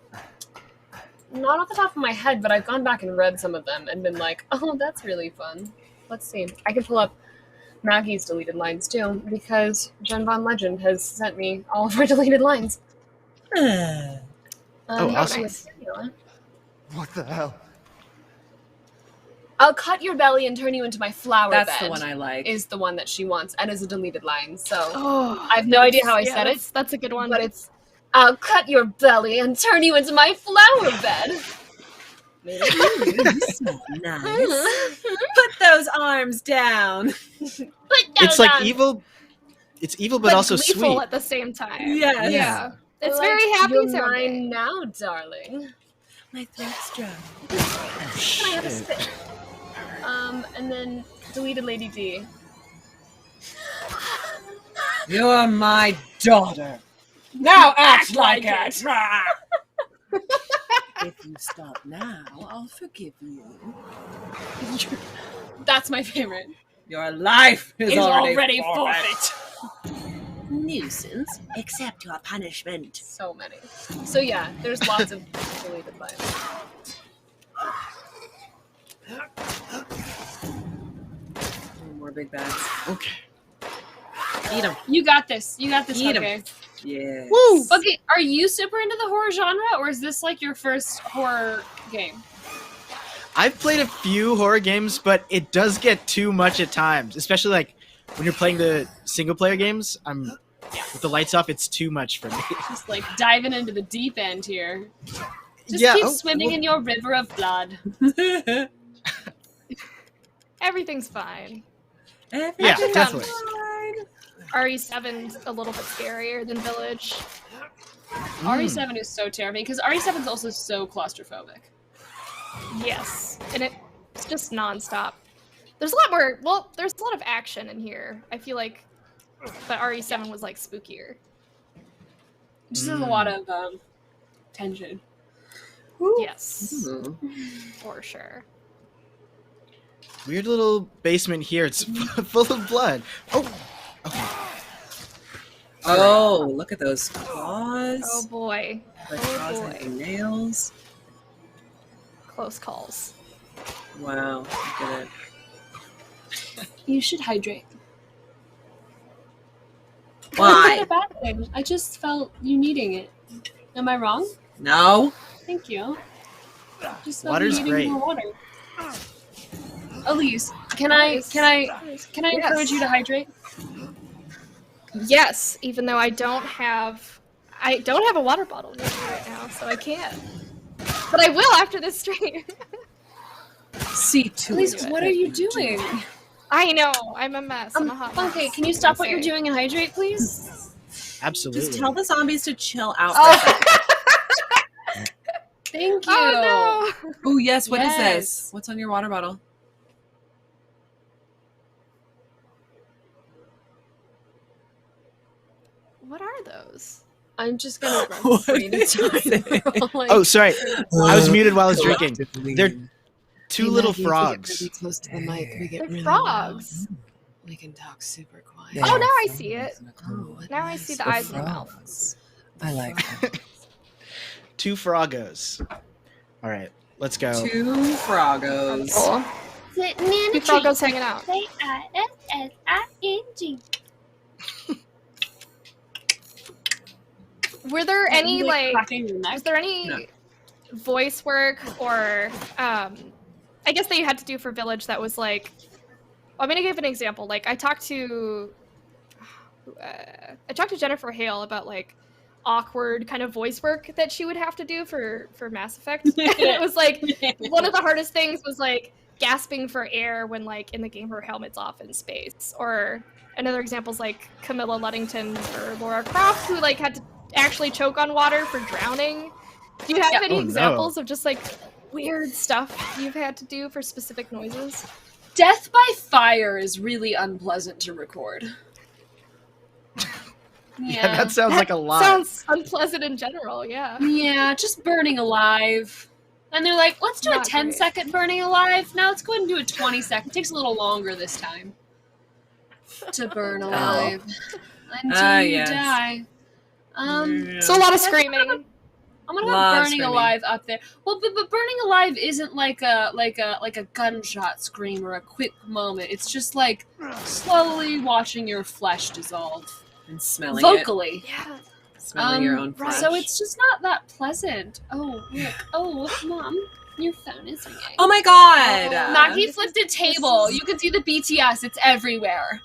off the top of my head, but I've gone back and read some of them and been like, oh, that's really fun. Let's see. I can pull up Maggie's deleted lines too, because Jen Von Legend has sent me all of her deleted lines. Awesome. What the hell? I'll cut your belly and turn you into my flower bed. That's the one I like. Is the one that she wants, and is a deleted line. So I have no idea how I said it. That's a good one. But it's, I'll cut your belly and turn you into my flower bed. Nice. Put those arms down. It's like evil. It's evil, but also gleeful sweet at the same time. Yes. Yeah. It's Like, very happy you're sounding. mine now, darling. My throat's dry. Can I have a spit? And then deleted Lady D. You're my daughter. Now act like it. If you stop now, I'll forgive you. That's my favorite. Your life is already forfeit. Nuisance. Accept your punishment. So many. So yeah, there's lots of deleted lines. More big bags. Okay. Eat them. You got this. You got this. Eat 'em. Okay. Yeah. Woo! Okay. Are you super into the horror genre, or is this like your first horror game? I've played a few horror games, but it does get too much at times, especially like when you're playing the single player games. With the lights off, it's too much for me. Just like diving into the deep end here. Just keep swimming in your river of blood. Everything's fine. Yeah, definitely. RE7's a little bit scarier than Village. RE7 is so terrifying because RE7 is also so claustrophobic. Yes, and it's just nonstop. There's a lot more. Well, there's a lot of action in here. I feel like, but RE7 was like spookier. Just has a lot of tension. Yes, for sure. Weird little basement here. It's full of blood. Oh. Okay. Oh, look at those claws. Oh boy. The claws and the nails. Close calls. Wow, look at it. You should hydrate. Why? It's not a bad thing. I just felt you needing it. Am I wrong? No. Thank you. Just felt Water's you needing great. more water. Elise, can I encourage you to hydrate? Yes, even though I don't have a water bottle near me right now, so I can't. But I will after this stream. See to Elise, it. what are you doing? I know, I'm a mess. I'm a hot mess. Okay, can you stop what you're doing and hydrate, please? Absolutely. Just tell the zombies to chill out. Thank you. Oh no! Oh yes, what is Yes. this? What's on your water bottle? What are those? I'm just gonna run straight into it. Like, Oh, sorry. I was muted while I was drinking. They're two little Maggie, if we get frogs. really close to the mic. We get They're really frogs. loud. We can talk super quiet. Oh, now I see it. Oh, Now I see the eyes in the mouth. I like them. 2 Froggos. All right, let's go. 2 Froggos. Cool. Sitting in Two a tree. Froggos hanging out. K-I-S-S-I-N-G. Were there any cracking your neck? was there any voice work or I guess that you had to do for Village that was like, I'm gonna give an example. Like I talked to Jennifer Hale about like awkward kind of voice work that she would have to do for Mass Effect. And it was like one of the hardest things was like gasping for air when like in the game her helmet's off in space. Or another example is like Camilla Luddington or Laura Croft who like had to actually choke on water for drowning. Do you have any examples of just like weird stuff you've had to do for specific noises? Death by fire is really unpleasant to record. Yeah, that sounds like a lot. Sounds unpleasant in general, yeah. Yeah, just burning alive. And they're like, let's do Not a 10-second burning alive. Now let's go ahead and do a 20-second. It takes a little longer this time to burn alive. Until you die. So a lot of screaming. I'm gonna have burning alive up there. Well, but burning alive isn't like a gunshot scream or a quick moment. It's just like slowly watching your flesh dissolve And smelling vocally. Yeah. Smelling your own flesh. So it's just not that pleasant. Oh, look. Oh, Mom, your phone is ringing. Oh my god! Maggie flipped a table. You can see the BTS. It's everywhere.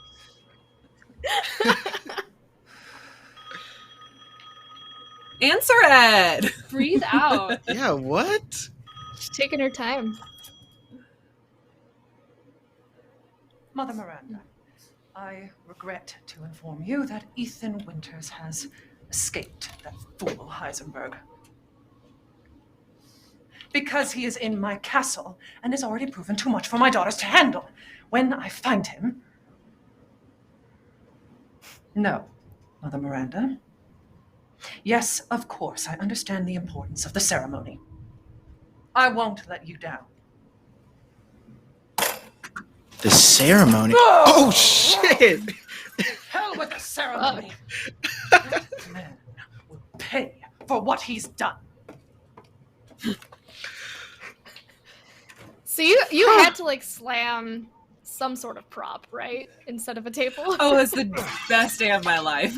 Answer it! Breathe out. Yeah, what? She's taking her time. Mother Miranda, I regret to inform you that Ethan Winters has escaped that fool Heisenberg. Because he is in my castle and has already proven too much for my daughters to handle. When I find him... No, Mother Miranda. Yes, of course, I understand the importance of the ceremony. I won't let you down. The ceremony? Oh, shit! Hell with the ceremony! That man will pay for what he's done. So you had to like slam some sort of prop, right? Instead of a table? Oh, it's the best day of my life.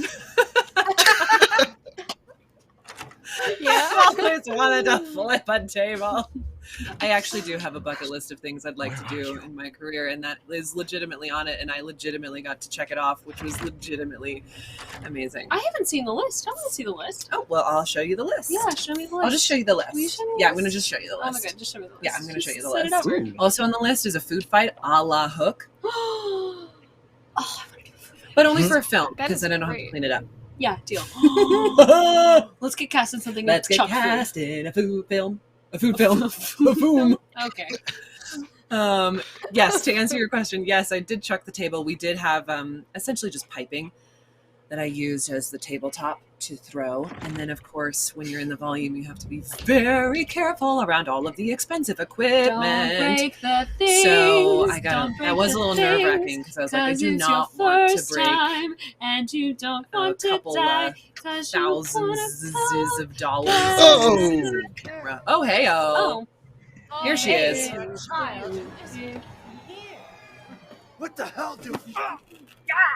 Yeah. I always wanted to flip a table. I actually do have a bucket list of things I'd like to do in my career, and that is legitimately on it, and I legitimately got to check it off, which was legitimately amazing. I haven't seen the list. I want to see the list. Oh, well, I'll show you the list. Yeah, show me the list. I'll just show you the list. Will you show me the Yeah, I'm list? going to just show you the list. Oh my god, just show me the list. Yeah, I'm going to show you the Just set list. it up. Also on the list is a food fight a la Hook, Oh, I want to get a food fight. but only for a film, That because is then I don't have to great. clean it up. Yeah, deal. Let's get cast in something. Let's get chunk food. cast in a food film. A food film. A boom. Okay. Yes, to answer your question, yes, I did chuck the table. We did have essentially just piping that I used as the tabletop to throw. And then, of course, when you're in the volume, you have to be very careful around all of the expensive equipment. Don't break the things. So I got Don't break that was a the little things, nerve-wracking because I was like, I 'cause do it's not your want to first break time, and you don't want to couple die. 'Cause you thousands wanna of dollars. Oh. Camera. Oh, hey-oh. Oh, Here she is. Child, What the hell, dude?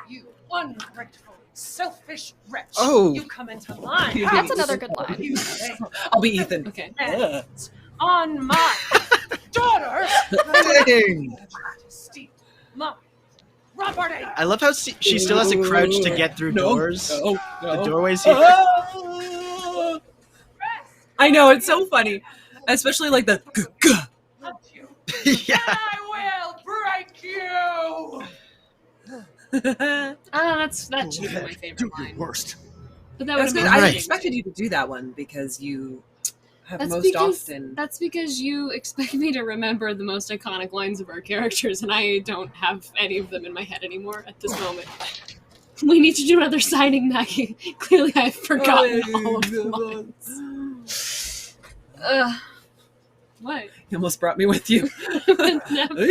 you ungrateful, selfish wretch. Oh. You come into my That's house. another good line. You say I'll be Ethan. okay. on my daughter. Dang. Steal my property. I love how she still has to crouch to get through doors. No, The doorways here. I know, it's so funny. Especially like the Hunt you. Yeah. I will break you. That should be my favorite Do your line. worst. But that would That's have good. been I Right. expected you to do that one because you have That's most because often. that's because you expect me to remember the most iconic lines of our characters, and I don't have any of them in my head anymore at this moment. We need to do another signing, Maggie. Clearly, I've forgotten all of the lines. What? You almost brought me with you. Never.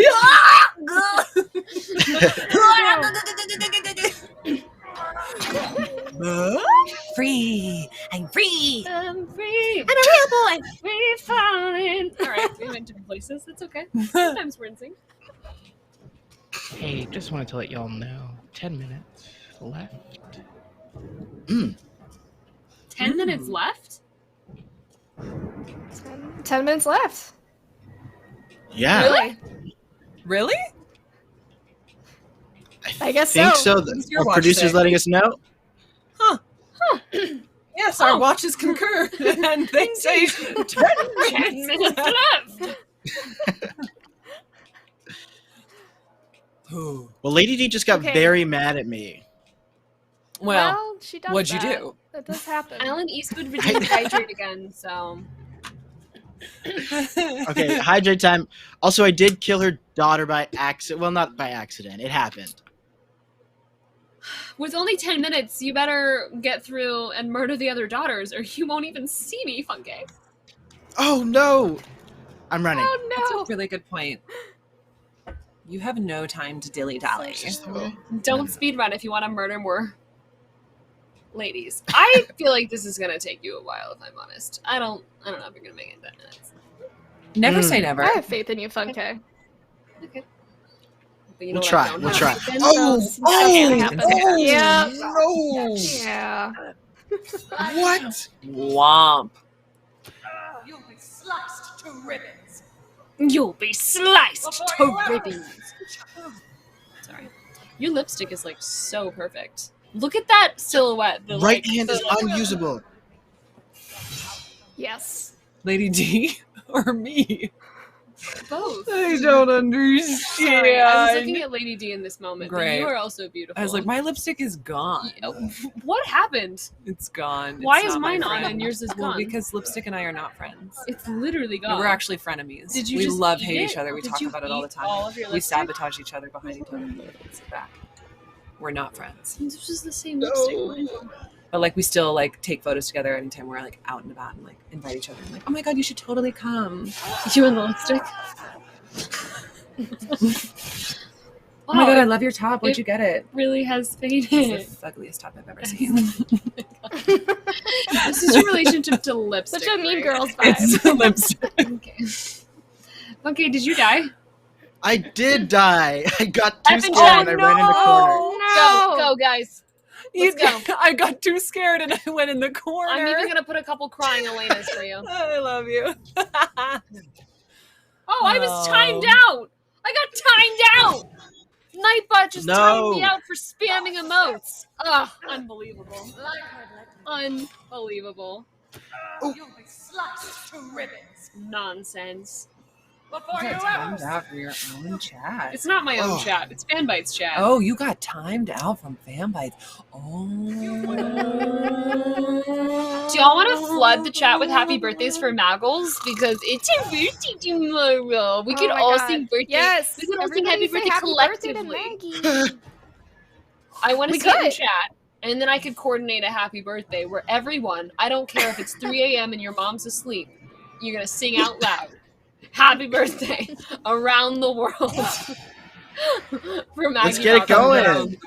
Free. I'm free. I'm free. I'm a real boy. Free falling. All right, we went different places. That's okay. Sometimes we're in sync. Hey, just wanted to let y'all know. 10 minutes left. 10 minutes left? 10 minutes left. Yeah. Really? Really? I guess think so. so. What's your Our watch producer's say? letting us know. Yes, our watches concur. And they say 10 minutes left. Well, Lady D just got Okay. very mad at me. Well, she does what'd you that. do? That does happen. Alan Eastwood redeemed hydrate again, so. Okay, hydrate time. Also, I did kill her daughter by accident. Well, not by accident. It happened. With only 10 minutes, you better get through and murder the other daughters, or you won't even see me, Funke. Oh, no. I'm running. Oh That's no. a really good point. You have no time to dilly-dally. Don't speedrun if you want to murder more ladies. I feel like this is gonna take you a while, if I'm honest. I don't know if you're gonna make it in 10 minutes. Never say never. I have faith in you, Funke. Okay. But you We'll know try. what? We'll try. Yeah. No. Yeah. What? Womp. You'll be sliced to ribbons. You'll be sliced to ribbons. Sorry. Your lipstick is like so perfect. Look at that silhouette. The, Right like, hand is the- unusable. Yes. Lady D or me? Both. I don't understand. Sorry, I was looking at Lady D in this moment. But Great. you are also beautiful. I was like, my lipstick is gone. What happened? It's gone. Why It's is not my mine on friend. and yours is Well, gone? because lipstick and I are not friends. It's literally gone. We're actually frenemies. Did you we just love eat hate it? each other. We Did talk you about it all the eat time. all of your We lipstick? sabotage each other behind each other. It's back. We're not friends. This is the same lipstick. But like we still like take photos together anytime we're like out and about and like invite each other. I'm like, oh my god, you should totally come. You and the lipstick? Oh my god, I love your top. Where'd you get it? Really has faded. It's the ugliest top I've ever seen. This is your relationship to lipstick. Such a Mean right? Girls vibe. It's the lipstick. Okay, did you die? I did die. I got too Effing scared Jen, and I ran in the corner. Go, guys. You Let's go. I got too scared and I went in the corner. I'm even gonna put a couple crying Elenas for you. I love you. Oh, I was timed out. I got timed out. Nightbot just timed me out for spamming emotes. Ugh, unbelievable. Unbelievable. You'll be sliced to ribbons. Nonsense. Before You you got timed ever out for your own chat. It's not my own Oh. chat. It's Fanbytes chat. Oh, you got timed out from Fanbytes. Oh. Do y'all want to flood the chat with happy birthdays for Maggles? Because it's her birthday tomorrow. We could Oh my all God. sing birthday. Yes. We could all sing happy Everybody say birthday happy birthday to collectively. Maggie. I want to We see it in could. chat. And then I could coordinate a happy birthday where everyone, I don't care if it's 3 a.m. and your mom's asleep, you're going to sing out loud. Happy birthday around the world. For Maggie. Let's get it Robertson. going.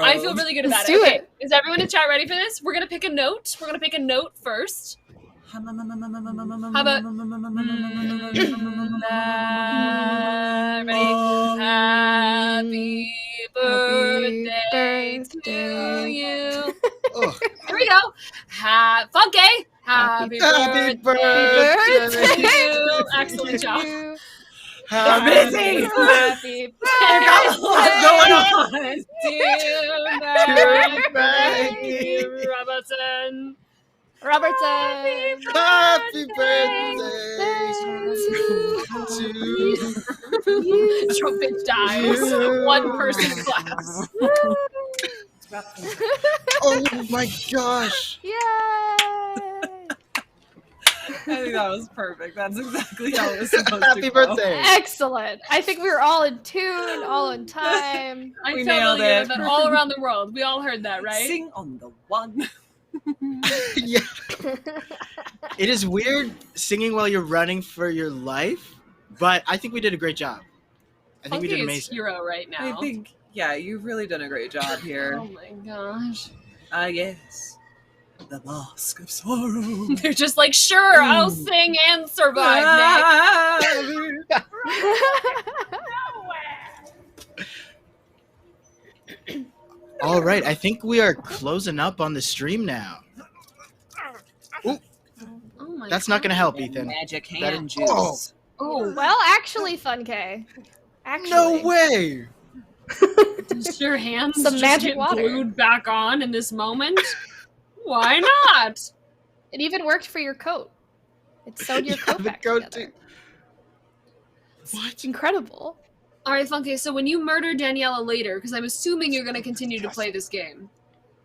I feel really good about Let's it. do Okay, it. is everyone in chat ready for this? We're gonna pick a note. We're gonna pick a note first. How about ready? Happy birthday to you. Oh. Here we go. Funky. Happy birthday to you. Excellent job. Busy. Happy What's going on? birthday, Maggie. Robertson. Robertson. Happy birthday to you. Trumpet dies. One person claps. Oh my gosh. Yay! I think that was perfect. That's exactly how it was supposed to Happy go. birthday. Excellent. I think we were all in tune, all in time. I We felt nailed really good it. about that all around the world. We all heard that, right? Sing on the one. Yeah. It is weird singing while you're running for your life, but I think we did a great job. I think we Funky did is amazing. hero right now. I think, yeah, you've really done a great job here. Oh my gosh. Ah, yes. The Mask of Sorrow. They're just like, sure, I'll sing and survive, Nick. All right, I think we are closing up on the stream now. Ooh, Oh my that's not going to help, Ethan. Magic That hand is- juice. Oh, Well, actually, Fun K. Actually. No way! does your hands Some just magic get water. glued back on in this moment? Why not? It even worked for your coat. It sewed your Yeah, coat the back coat together. What? It's incredible. All right, Funky. So when you murder Daniela later, because I'm assuming you're going to continue to play this game.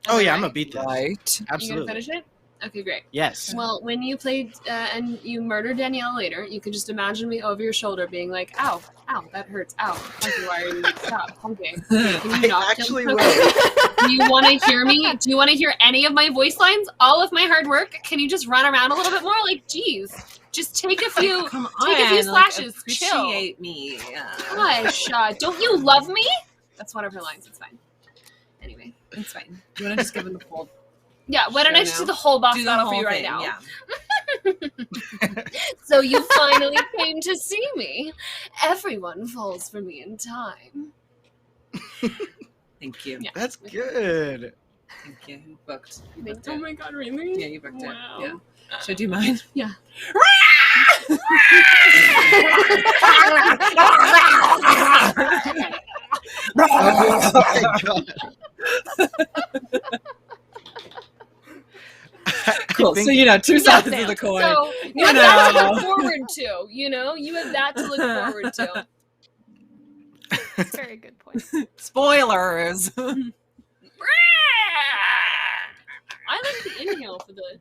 Oh, yeah, I'm Am I going to beat this. Right. You going to Absolutely. finish it? Okay, great. Yes. Well, when you played and you murder Danielle later, you can just imagine me over your shoulder being like, ow, ow, that hurts, ow. Funky, why are you stop? Funky. Can you not actually kill will. Do you want to hear me? Do you want to hear any of my voice lines? All of my hard work? Can you just run around a little bit more? Like, geez. Just take a few Come take a few on, slashes. Like, Chill. appreciate me. Gosh, don't you love me? That's one of her lines. It's fine. Anyway. It's fine. You want to just give him the full Yeah, why don't I Show just now? do the whole boss do the battle for whole you right thing, now? Yeah. So you finally came to see me. Everyone falls for me in time. Thank you. Yeah. That's good. Thank you. You booked. You Like, booked oh it. my god, really? Yeah, you booked Wow. it. Yeah. Should I do mine? Yeah. Oh my god. Cool. think- So you know, two Yeah, sides Sam. of the coin. So you have that to look forward to, you know? You have that to look forward to. That's a very good point. Spoilers. I like the inhale for the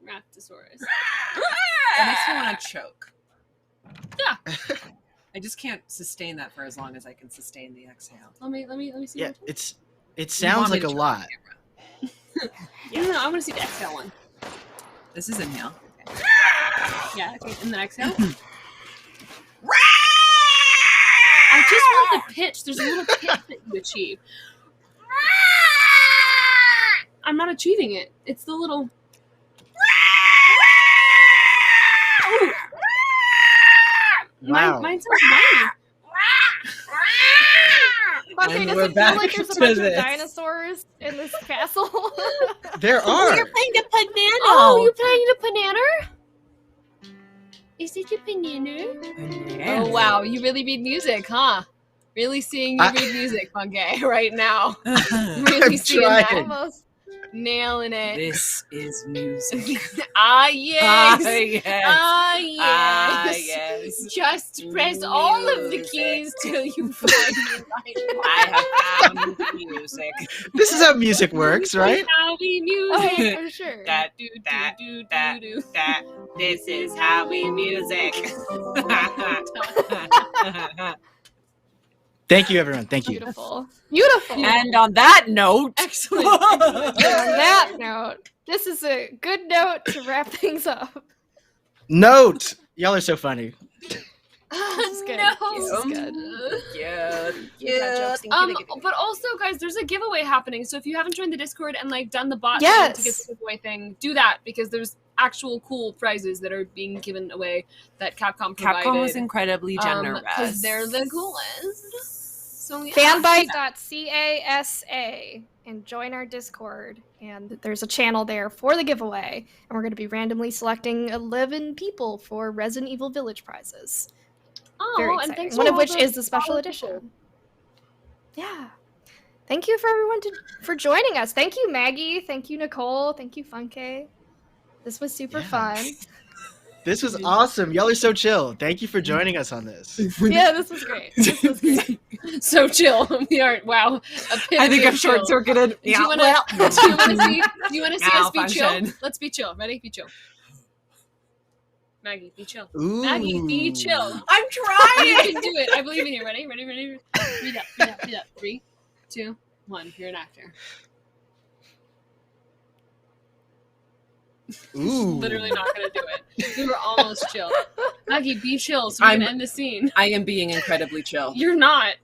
Raptosaurus. It makes me want to choke. Yeah. I just can't sustain that for as long as I can sustain the exhale. Let me see. Yeah, one. it sounds like a lot. No, I want to see the exhale one. This is inhale. Yeah, okay, and then exhale. I just want the pitch. There's a little pitch that you achieve. I'm not achieving it. It's the little. Ooh. Wow. Mine sounds whiny. Okay, And does we're it feel back like there's a to bunch this. of dinosaurs in this castle? There are. playing the banana. Oh, you're playing the banana? Is it a banana? Oh wow, you really read music, huh? Really seeing you read music, Funky, right now. Really I'm seeing that. trying. Almost. Nailing it. This is music. Ah yes. Ah, yes. Ah yes. Ah, yes. Just press all of the keys till you find the right one. I have found music. This is how music works, right? How we Oh, music. for sure. That, Do, do, that, do, do, that, do. that. This is how we music. Thank you, everyone. Thank you. Beautiful. Beautiful. And on that note, Excellent. And on that note, this is a good note to wrap things up. Note. Y'all are so funny. This is good. No. This is good. But also, guys, there's a giveaway happening. So if you haven't joined the Discord and like done the bot thing to get Yes. the giveaway thing, do that because there's actual cool prizes that are being given away that Capcom provided. Capcom was incredibly generous. Because they're the coolest. So yeah. Fanbytes.casa and join our Discord. And there's a channel there for the giveaway. And we're going to be randomly selecting 11 people for Resident Evil Village prizes. Oh, Very and exciting. thanks One for of all which the is the special follow edition. people. Yeah. Thank you for everyone for joining us. Thank you, Maggie. Thank you, Nicole. Thank you, Funke. This was super fun. This was awesome. Y'all are so chill. Thank you for joining us on this. Yeah, this was great. This was great. So chill. We are wow. I think I've short circuited. Do you want to see? Do you want to see us be chill? Malfunction. Let's be chill. Ready? Be chill. Maggie, be chill. Ooh. Maggie, be chill. I'm You trying. can do it. I believe in you. Ready? Ready? Ready? Read up. Read up. Read up. 3, 2, 1. You're an actor. Ooh. Literally not gonna do it. We were almost chill. Maggie, be chill so we can I'm- end the scene. I am being incredibly chill. You're not.